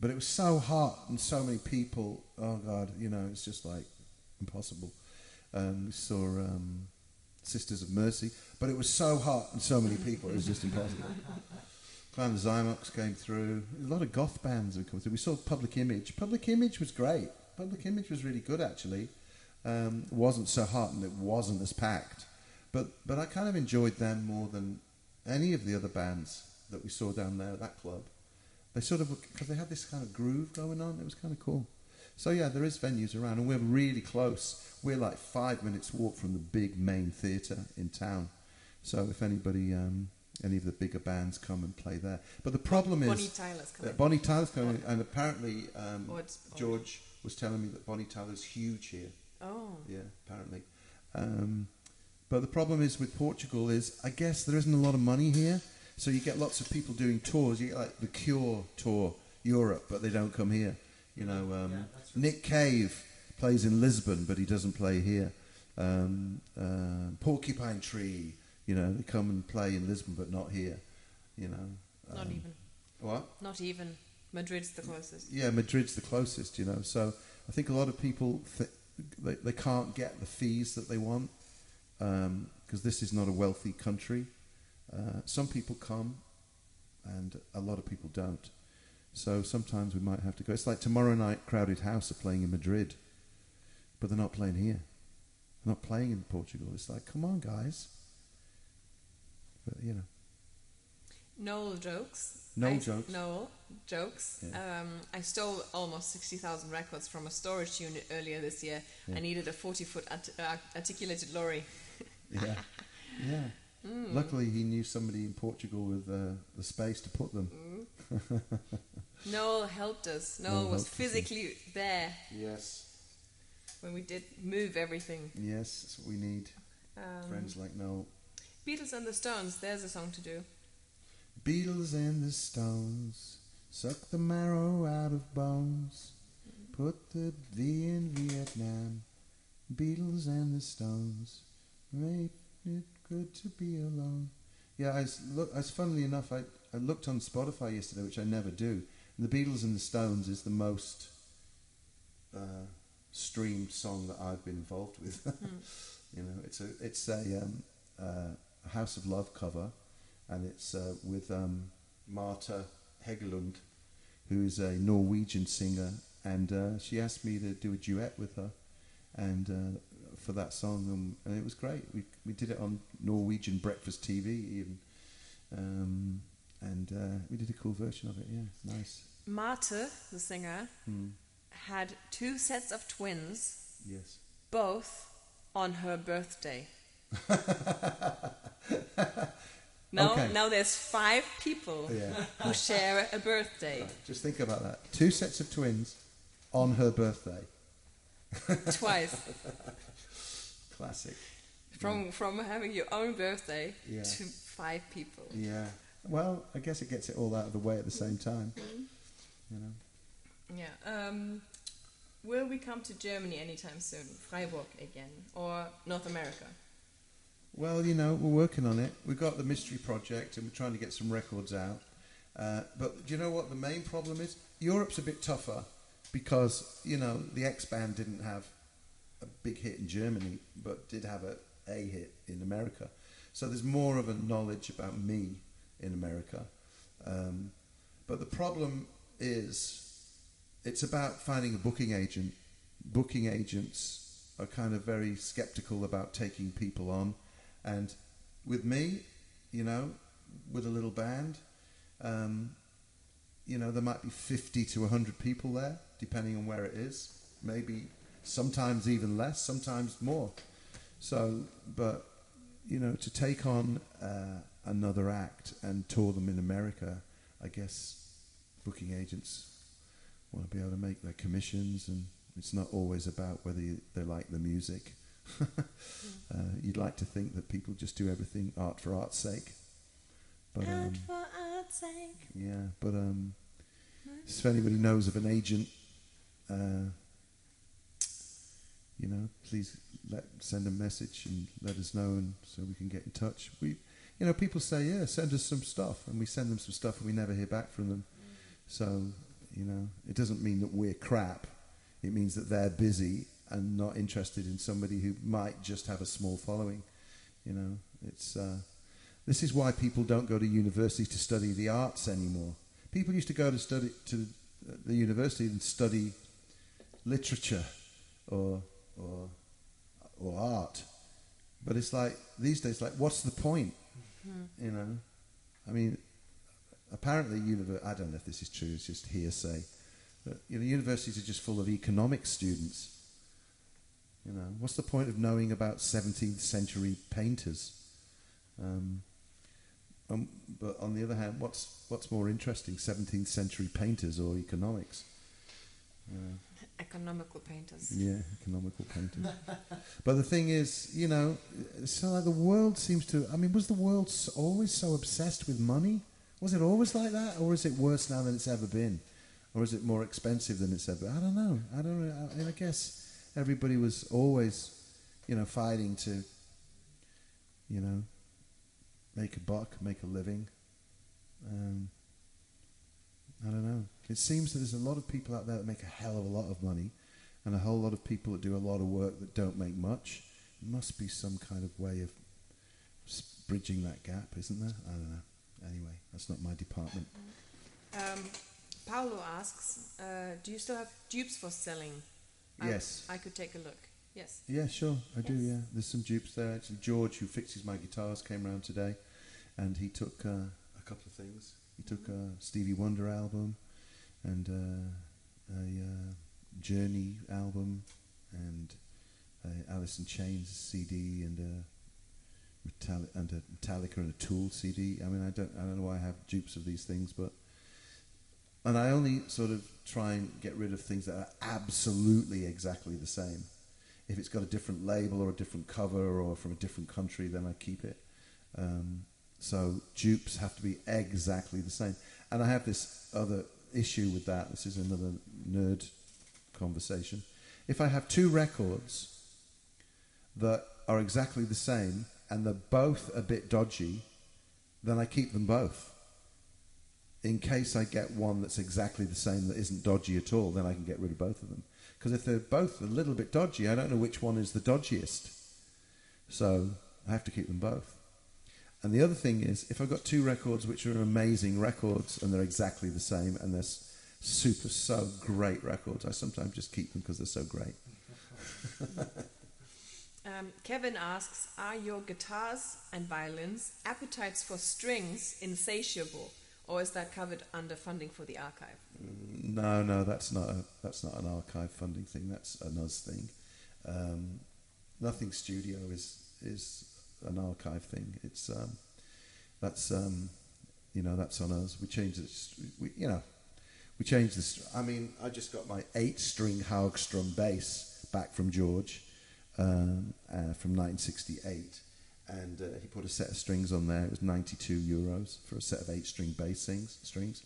but it was so hot and so many people. Oh God, it's just like impossible. We saw Sisters of Mercy, but it was so hot and so many people. It was just impossible. Clan of Zymox came through. A lot of goth bands would come through. We saw Public Image. Public Image was great. Public Image was really good actually. It wasn't so hot and it wasn't as packed, but I kind of enjoyed them more than any of the other bands that we saw down there at that club. They because they had this kind of groove going on. It was kind of cool. So yeah, there is venues around, and we're really close. We're like 5 minutes walk from the big main theatre in town. So if anybody, any of the bigger bands come and play there. But the problem is Bonnie Tyler's coming. And apparently George was telling me that Bonnie Tyler's huge here. Oh. Yeah, apparently. But the problem is with Portugal is, I guess there isn't a lot of money here, so you get lots of people doing tours. You get like the Cure tour Europe, but they don't come here. Nick Cave plays in Lisbon, but he doesn't play here. Porcupine Tree, they come and play in Lisbon, but not here. Not even. What? Not even. Madrid's the closest. Yeah, Madrid's the closest. So I think a lot of people they can't get the fees that they want. Because this is not a wealthy country. Some people come, and a lot of people don't. So sometimes we might have to go. It's like tomorrow night, Crowded House are playing in Madrid, but they're not playing here. They're not playing in Portugal. It's like, come on, guys. But, Noel jokes. Noel jokes. Yeah. I stole almost 60,000 records from a storage unit earlier this year. Yeah. I needed a 40-foot articulated lorry. Yeah. Yeah. Luckily, he knew somebody in Portugal with the space to put them. Noel helped us. Noel was physically there. Yes. When we did move everything. Yes, that's what we need. Friends like Noel. Beatles and the Stones, there's a song to do. Beatles and the Stones, suck the marrow out of bones, put the V in Vietnam. Beatles and the Stones, made it good to be alone. Yeah, funnily enough, I looked on Spotify yesterday, which I never do. And the Beatles and the Stones is the most streamed song that I've been involved with. You know, it's a House of Love cover, and it's with Marta Hegelund, who is a Norwegian singer, and she asked me to do a duet with her, and for that song, and it was great. We did it on Norwegian breakfast TV even, and we did a cool version of it. Yeah, nice. Marta, the singer, had 2 sets of twins. Yes. Both on her birthday. Now there's 5 people who share a birthday. Right, just think about that. 2 sets of twins on her birthday. Twice. Classic. From having your own birthday to 5 people. Yeah. Well, I guess it gets it all out of the way at the same time. You know. Yeah. Will we come to Germany anytime soon? Freiburg again, or North America? Well, you know, we're working on it. We've got the mystery project, and we're trying to get some records out. But do you know what the main problem is? Europe's a bit tougher because, you know, the X Band didn't have a big hit in Germany, but did have a hit in America. So there's more of a knowledge about me in America. But the problem is, it's about finding a booking agent. Booking agents are kind of very skeptical about taking people on. And with me, you know, with a little band, you know, there might be 50 to 100 people there, depending on where it is. Maybe sometimes even less, sometimes more. So, but, you know, to take on another act and tour them in America, I guess booking agents want to be able to make their commissions, and it's not always about whether they like the music. You'd like to think that people just do everything art for art's sake. But, art for art's sake. Yeah, but if anybody knows of an agent, you know, please send a message and let us know, and so we can get in touch. You know, people say, yeah, send us some stuff, and we send them some stuff, and we never hear back from them. So, you know, it doesn't mean that we're crap. It means that they're busy and not interested in somebody who might just have a small following. You know, it's this is why people don't go to university to study the arts anymore. People used to go to the university and study literature or art, but it's like these days, like, what's the point? You know, I mean, apparently I don't know if this is true, it's just hearsay, but, you know, universities are just full of economics students. You know, what's the point of knowing about 17th century painters? But on the other hand, what's more interesting, 17th century painters or economics? Economical painters. Yeah, economical painters. But the thing is, you know, so like the world seems to... I mean, was the world always so obsessed with money? Was it always like that? Or is it worse now than it's ever been? Or is it more expensive than it's ever been? I don't know. I mean, I guess everybody was always, you know, fighting to, you know, make a buck, make a living. I don't know. It seems that there's a lot of people out there that make a hell of a lot of money, and a whole lot of people that do a lot of work that don't make much. There must be some kind of way of bridging that gap, isn't there? I don't know. Anyway, that's not my department. Paolo asks, do you still have dupes for selling? Yes. I could take a look. Yes. Yeah, sure. I do, yeah. There's some dupes there. Actually, George, who fixes my guitars, came round today, and he took a couple of things. He took a Stevie Wonder album and a Journey album and a Alice in Chains CD and a Metallica and a Tool CD. I mean, I don't know why I have dupes of these things, and I only sort of try and get rid of things that are absolutely exactly the same. If it's got a different label or a different cover or from a different country, then I keep it. So dupes have to be exactly the same. And I have this other issue with that. This is another nerd conversation. If I have two records that are exactly the same and they're both a bit dodgy, then I keep them both. In case I get one that's exactly the same that isn't dodgy at all, then I can get rid of both of them. Because if they're both a little bit dodgy, I don't know which one is the dodgiest. So I have to keep them both. And the other thing is, if I've got two records which are amazing records and they're exactly the same and they're so great records, I sometimes just keep them because they're so great. Kevin asks, are your guitars and violins appetites for strings insatiable, or is that covered under funding for the archive? No, that's not an archive funding thing. That's an us thing. Nothing studio is an archive thing. It's that's on us. We changed this. We changed this. I mean, I just got my 8-string Haugstrom bass back from George from 1968, and he put a set of strings on there. It was €92 for a set of 8-string bass strings.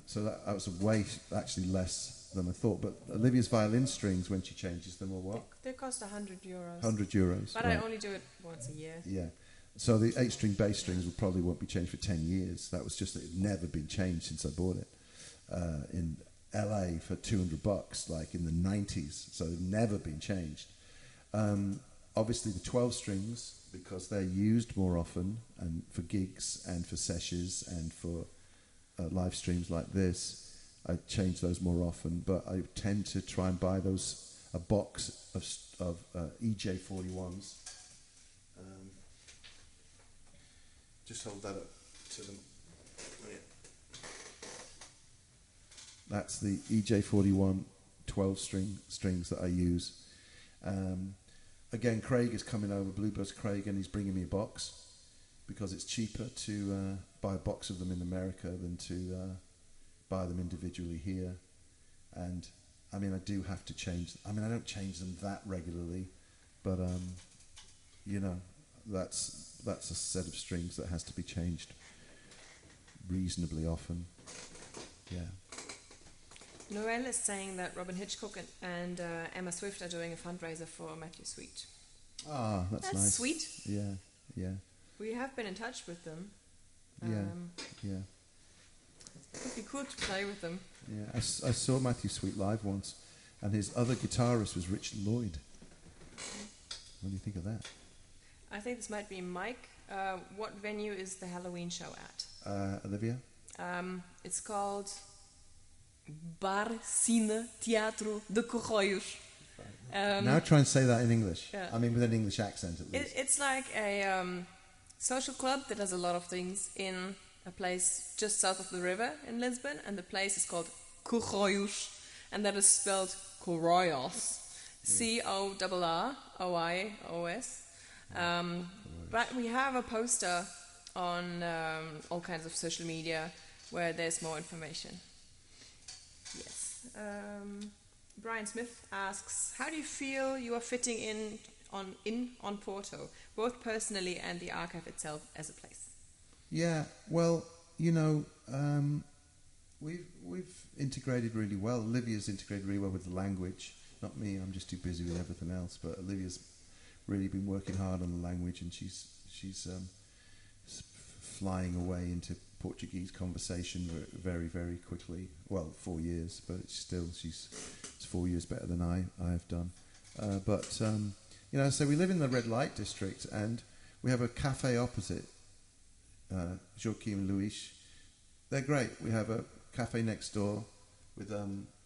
So that was way actually less than I thought. But Olivia's violin strings, when she changes them, or what? They cost €100. €100. But right. I only do it once a year. Yeah. So the 8-string bass strings probably won't be changed for 10 years. That was just, it had never been changed since I bought it in LA for $200, like in the 90s. So they've never been changed. Obviously the 12 strings, because they're used more often and for gigs and for sessions and for live streams like this, I change those more often, but I tend to try and buy a box of EJ41s. Just hold that up to them. That's the EJ41 12-string strings that I use. Again, Craig is coming over, Bluebirds Craig, and he's bringing me a box because it's cheaper to buy a box of them in America than to buy them individually here. And I mean, I do have to change. I mean, I don't change them that regularly, but that's a set of strings that has to be changed reasonably often. Yeah. Noel is saying that Robin Hitchcock and Emma Swift are doing a fundraiser for Matthew Sweet. Ah, that's nice. Sweet. Yeah. We have been in touch with them. Yeah. It would be cool to play with them. Yeah, I saw Matthew Sweet live once, and his other guitarist was Richard Lloyd. What do you think of that? I think this might be Mike. What venue is the Halloween show at? Olivia? It's called Bar Cine Teatro de Correios. Now try and say that in English. Yeah. I mean, with an English accent at least. It's like a social club that does a lot of things in a place just south of the river in Lisbon, and the place is called Correios, and that is spelled Correios. Corroios. But we have a poster on all kinds of social media where there's more information. Yes. Brian Smith asks, how do you feel you are fitting in on Porto, both personally and the archive itself as a place? Yeah, well, we've integrated really well. Olivia's integrated really well with the language. Not me, I'm just too busy with everything else. But Olivia's really been working hard on the language, and she's flying away into Portuguese conversation very, very quickly. Well, 4 years, but it's 4 years better than I have done. So we live in the red light district, and we have a cafe opposite. Joaquim Luis, they're great. We have a cafe next door with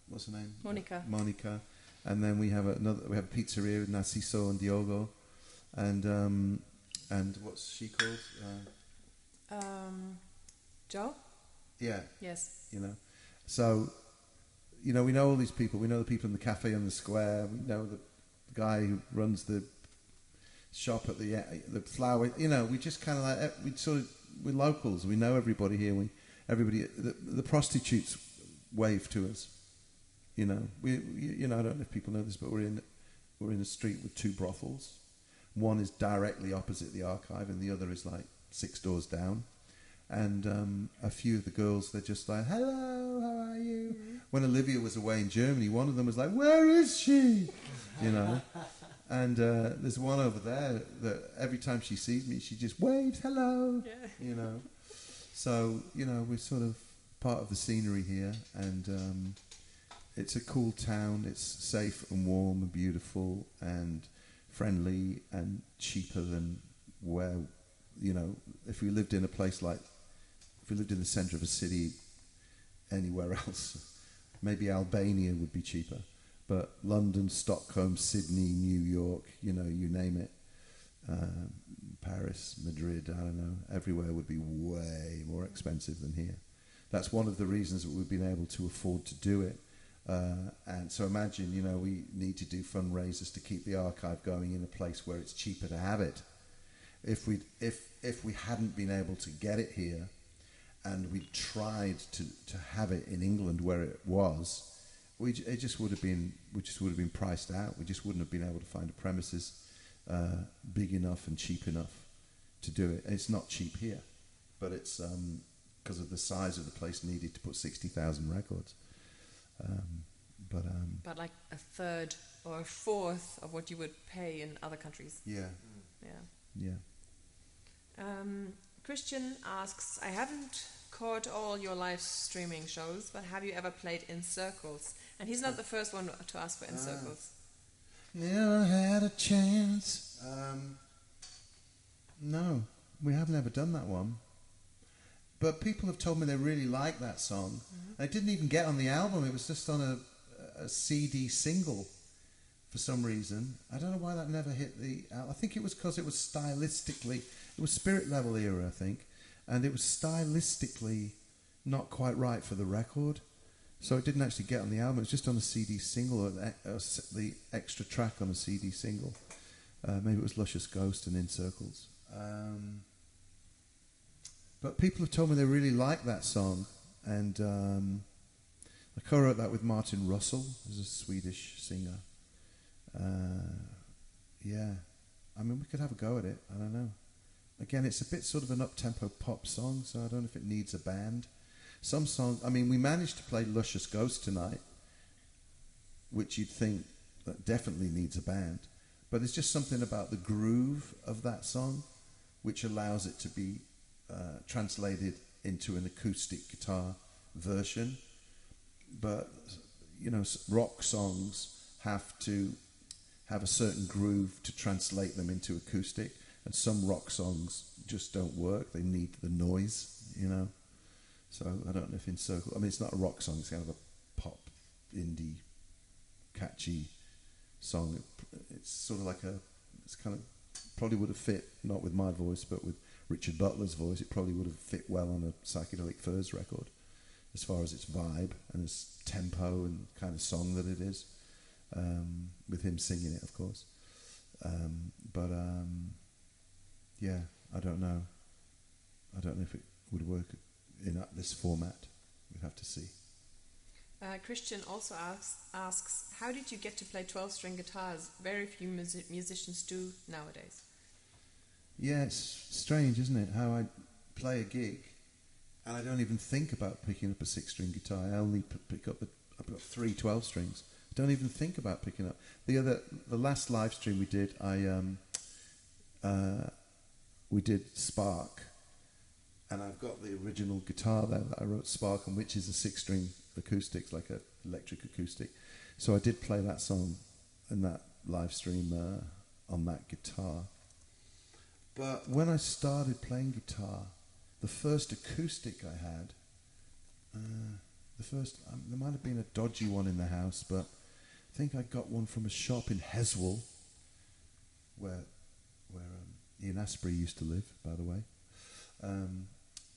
what's her name? Monica, and then we have a pizzeria with Narciso and Diogo, and what's she called? Joe? Yeah, Yes. you know. So, you know, we know all these people. We know the people in the cafe on the square. We know the guy who runs the shop at the flower. You know, we just kind of like we're locals. We know everybody here. The prostitutes wave to us. You know, you know, I don't know if people know this, but we're in a street with 2 brothels. One is directly opposite the archive, and the other is like 6 doors down. And a few of the girls, they're just like, "Hello, how are you?" Mm-hmm. When Olivia was away in Germany, one of them was like, "Where is she?" You know. And there's one over there that every time she sees me, she just waves, "Hello." Yeah. You know. So, you know, we're sort of part of the scenery here, and it's a cool town. It's safe and warm and beautiful and friendly and cheaper than where, you know, if we lived in a place like, if we lived in the centre of a city anywhere else, maybe Albania would be cheaper. But London, Stockholm, Sydney, New York, you know, you name it, Paris, Madrid, I don't know, everywhere would be way more expensive than here. That's one of the reasons that we've been able to afford to do it. And so imagine, you know, we need to do fundraisers to keep the archive going in a place where it's cheaper to have it. If we hadn't been able to get it here, and we tried to have it in England where it was, we just would have been priced out. We just wouldn't have been able to find a premises big enough and cheap enough to do it. And it's not cheap here, but it's because of the size of the place needed to put 60,000 records. But like a third or a fourth of what you would pay in other countries. Yeah. Christian asks, I haven't caught all your live streaming shows, but have you ever played In Circles? And he's not the first one to ask for In Circles. Never had a chance. No, we haven't ever done that one. But people have told me they really like that song. Mm-hmm. It didn't even get on the album. It was just on a CD single for some reason. I don't know why that never hit the... I think it was because it was stylistically... It was Spirit Level era, I think. And it was stylistically not quite right for the record. So it didn't actually get on the album. It was just on a CD single, or the extra track on a CD single. Maybe it was Luscious Ghost and In Circles. But people have told me they really like that song. And I co-wrote that with Martin Russell, who's a Swedish singer. Yeah. I mean, we could have a go at it. I don't know. Again, it's a bit sort of an up-tempo pop song, so I don't know if it needs a band. Some songs... I mean, we managed to play Luscious Ghost tonight, which you'd think that definitely needs a band. But there's just something about the groove of that song which allows it to be translated into an acoustic guitar version. But, you know, rock songs have to have a certain groove to translate them into acoustic, and some rock songs just don't work. They need the noise, you know. So I don't know if In Circle... I mean, it's not a rock song. It's kind of a pop, indie, catchy song. It's sort of like it's kind of... Probably would have fit, not with my voice, but with Richard Butler's voice. It probably would have fit well on a Psychedelic Furs record, as far as its vibe and its tempo and kind of song that it is, with him singing it, of course. Yeah, I don't know. I don't know if it would work in this format. We'd have to see. Christian also asks, how did you get to play 12-string guitars? Very few musicians do nowadays. Yeah, it's strange, isn't it? How I play a gig and I don't even think about picking up a 6-string guitar. I only pick up I've got 3 12-strings. I don't even think about picking up. The last live stream we did, we did Spark, and I've got the original guitar there that I wrote Spark on, which is a 6-string acoustic, like an electric acoustic. So I did play that song in that live stream on that guitar. But when I started playing guitar, the first acoustic I had, there might have been a dodgy one in the house, but I think I got one from a shop in Heswall, where Ian Asprey used to live, by the way.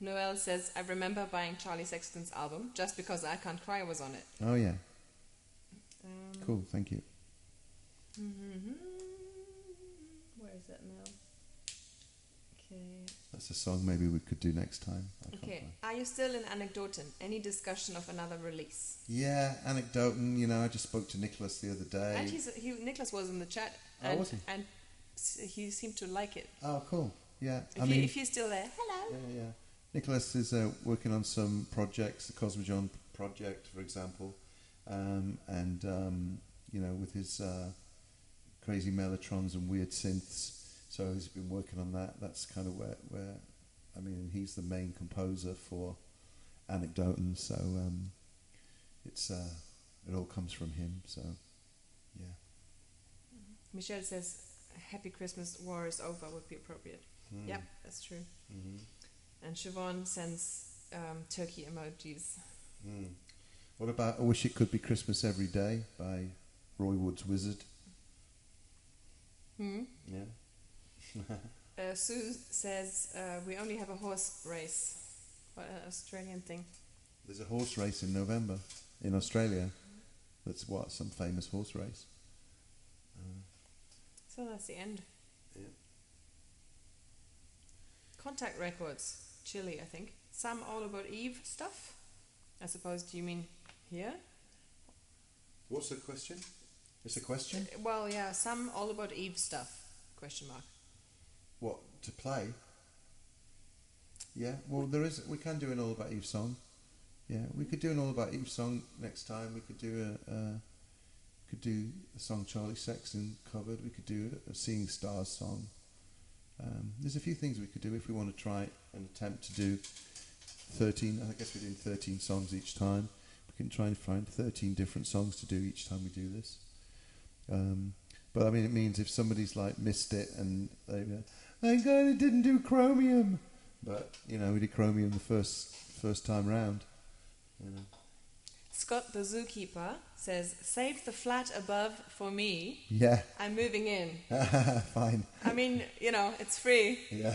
Noel says, I remember buying Charlie Sexton's album just because I Can't Cry was on it. Oh, yeah. Cool, thank you. Where is it now? Okay. That's a song maybe we could do next time. Okay. Are you still in Anecdoten? Any discussion of another release? Yeah, Anecdoten, you know, I just spoke to Nicholas the other day. And Nicholas was in the chat. Oh, was he? And he seemed to like it. Oh, cool. Yeah. If you're still there, hello. Yeah. Nicholas is working on some projects, the Cosmojon project, for example, you know, with his crazy mellotrons and weird synths. So he's been working on that. That's kind of where I mean, he's the main composer for Anecdoten. So it's it all comes from him. So yeah. Michelle says, "Happy Christmas, war is over" would be appropriate. Yep, that's true. And Siobhan sends turkey emojis. What about "I Wish It Could Be Christmas Every Day" by Roy Wood's Wizard? Yeah. Sue says, we only have a horse race. What an Australian thing. There's a horse race in November in Australia. That's some famous horse race. So that's the end. Yeah. Contact Records, Chile, I think. Some All About Eve stuff. I suppose, do you mean here? What's the question? It's a question? Well, yeah, some All About Eve stuff, question mark. What, to play? Yeah, well, we can do an All About Eve song. Yeah, we could do an All About Eve song next time. We could do a song Charlie Sexton covered. We could do a Seeing Stars song. There's a few things we could do if we want to try and attempt to do 13. I guess we're doing 13 songs each time. We can try and find 13 different songs to do each time we do this. But I mean, it means if somebody's like missed it and they go, "Thank God it didn't do Chromium," but you know, we did Chromium the first time round. You know. Scott the Zookeeper says, "Save the flat above for me. Yeah. I'm moving in." Fine. I mean, you know, it's free. Yeah.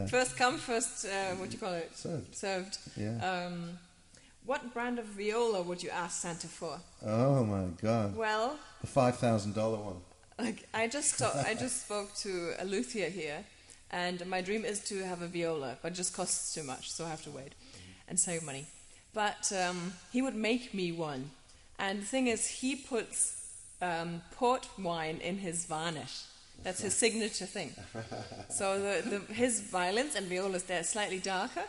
First come, first, what do you call it? Served. Yeah. What brand of viola would you ask Santa for? Oh my God. Well, the $5,000 one. Like I just spoke to a luthier here, and my dream is to have a viola, but it just costs too much, so I have to wait and save money. But he would make me one, and the thing is, he puts port wine in his varnish. That's his signature thing. So his violins and violas, they're slightly darker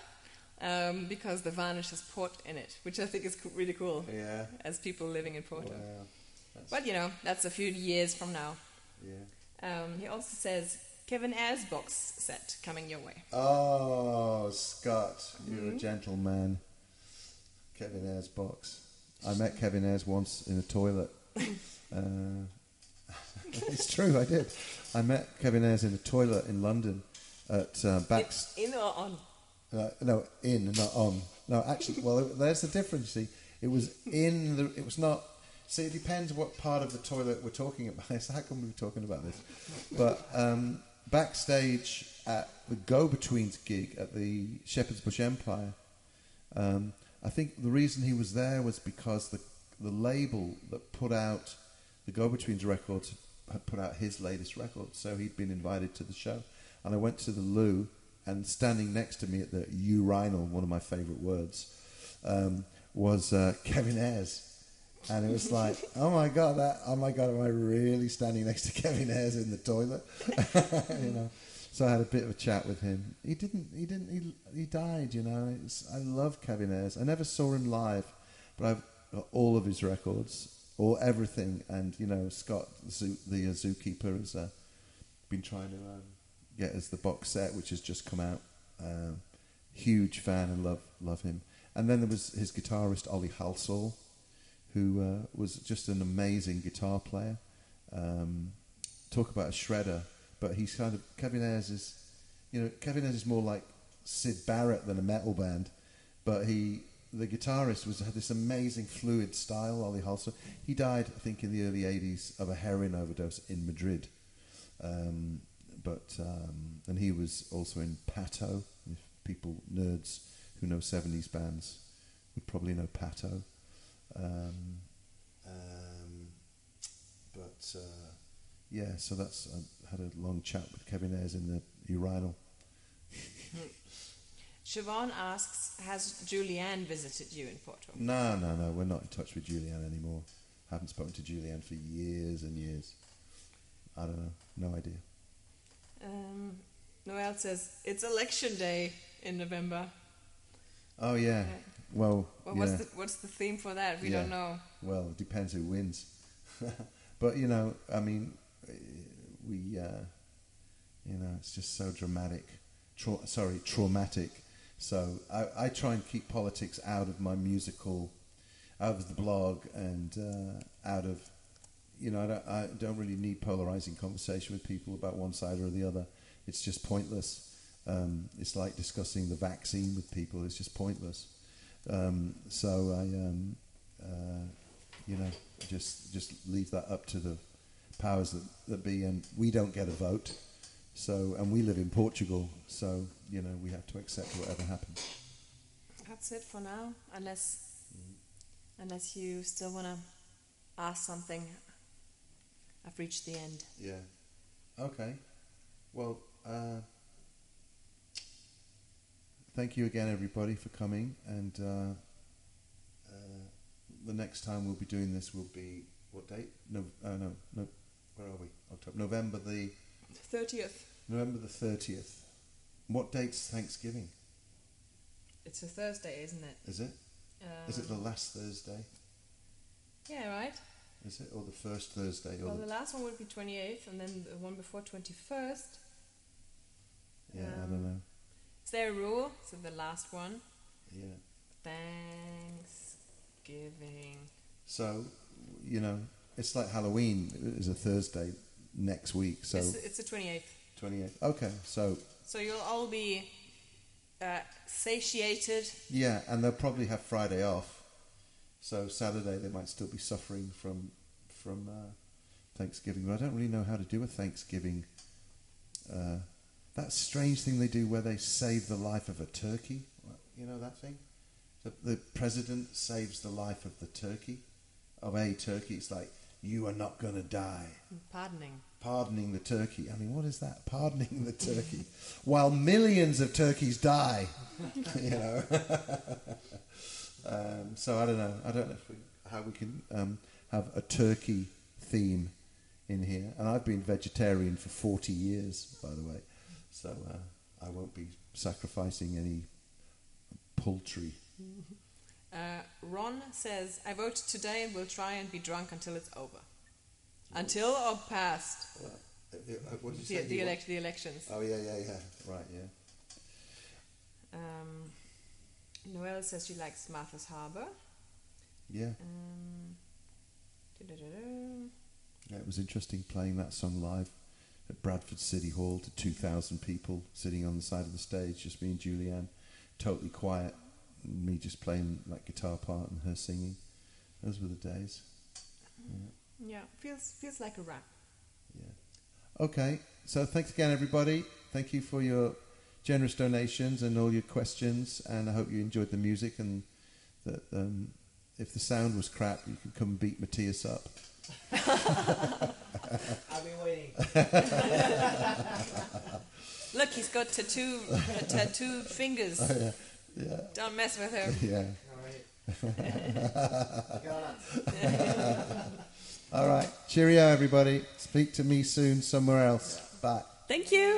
because the varnish has port in it, which I think is really cool. Yeah. As people living in Porto. Wow. But you know, that's a few years from now. Yeah. He also says Kevin Ayres box set coming your way. Oh, Scott, you're a gentleman. Kevin Ayres box. I met Kevin Ayres once in a toilet. It's true, I did. I met Kevin Ayres in a toilet in London at In or on? No, in, not on. No, actually, well, there's the difference. See, it was in the. It was not. See, it depends what part of the toilet we're talking about. So how come we're talking about this? But backstage at the Go-Betweens gig at the Shepherd's Bush Empire, I think the reason he was there was because the label that put out the Go-Betweens records had put out his latest record, so he'd been invited to the show. And I went to the loo, and standing next to me at the urinal, one of my favourite words, was Kevin Ayres. And it was like, oh my god, am I really standing next to Kevin Ayres in the toilet? You know. So I had a bit of a chat with him. He died, you know. I love Kevin Ayres. I never saw him live, but I've got all of his records, or everything. And, you know, Scott, the Zookeeper, has been trying to get us the box set, which has just come out. Huge fan and love him. And then there was his guitarist, Ollie Halsall, who was just an amazing guitar player. Talk about a shredder, but he's kind of Kevin Ayres is more like Syd Barrett than a metal band, but the guitarist had this amazing fluid style. Ollie Halsall, he died, I think, in the early '80s of a heroin overdose in Madrid, and he was also in Pato. If people nerds who know 70s bands would probably know Pato. Yeah, so that's... I had a long chat with Kevin Ayres in the urinal. Siobhan asks, has Julianne visited you in Porto? No, we're not in touch with Julianne anymore. Haven't spoken to Julianne for years and years. I don't know, no idea. Noelle says, it's election day in November. Oh, yeah. Well, yeah. What's the theme for that? We don't know. Well, it depends who wins. But, you know, I mean, it's just so dramatic. Traumatic. So I try and keep politics out of my musical, out of the blog, and out of, I don't really need polarizing conversation with people about one side or the other. It's just pointless. It's like discussing the vaccine with people. It's just pointless. So I, just leave that up to the powers that be, and we don't get a vote. So, and we live in Portugal, so, we have to accept whatever happens. That's it for now, unless you still want to ask something. I've reached the end. Yeah. Okay. Well, thank you again, everybody, for coming, and the next time we'll be doing this will be, what date? No, where are we? October. November the 30th. November the 30th. What date's Thanksgiving? It's a Thursday, isn't it? Is it? Is it the last Thursday? Yeah, right. Is it? Or the first Thursday? Or Well, the last one would be 28th, and then the one before 21st. Yeah, I don't know. Is there a rule? So the last one. Yeah. Thanksgiving. So, it's like Halloween is a Thursday next week. So it's the 28th. 28th. Okay, so you'll all be satiated. Yeah, and they'll probably have Friday off. So Saturday they might still be suffering from Thanksgiving. But I don't really know how to do a Thanksgiving. That strange thing they do where they save the life of a turkey. You know that thing? The president saves the life of the turkey, of a turkey. It's like, you are not going to die. Pardoning the turkey. I mean, what is that? Pardoning the turkey. While millions of turkeys die. So I don't know. I don't know how we can have a turkey theme in here. And I've been vegetarian for 40 years, by the way. So I won't be sacrificing any poultry. Ron says, I voted today and will try and be drunk until it's over. Until or past? What did you say? The elections. Oh, yeah. Right, yeah. Noelle says she likes Martha's Harbour. Yeah. Yeah, it was interesting playing that song live at Bradford City Hall to 2,000 people sitting on the side of the stage, just me and Julianne, totally quiet, me just playing like guitar part and her singing. Those were the days. Yeah, feels like a wrap. Yeah. Okay, so thanks again, everybody. Thank you for your generous donations and all your questions, and I hope you enjoyed the music, and that if the sound was crap, you could come and beat Matthias up. I've been waiting. Look, he's got tattooed fingers. Oh, yeah. Don't mess with him. Yeah. All right. All right. Cheerio, everybody. Speak to me soon somewhere else. Bye. Thank you.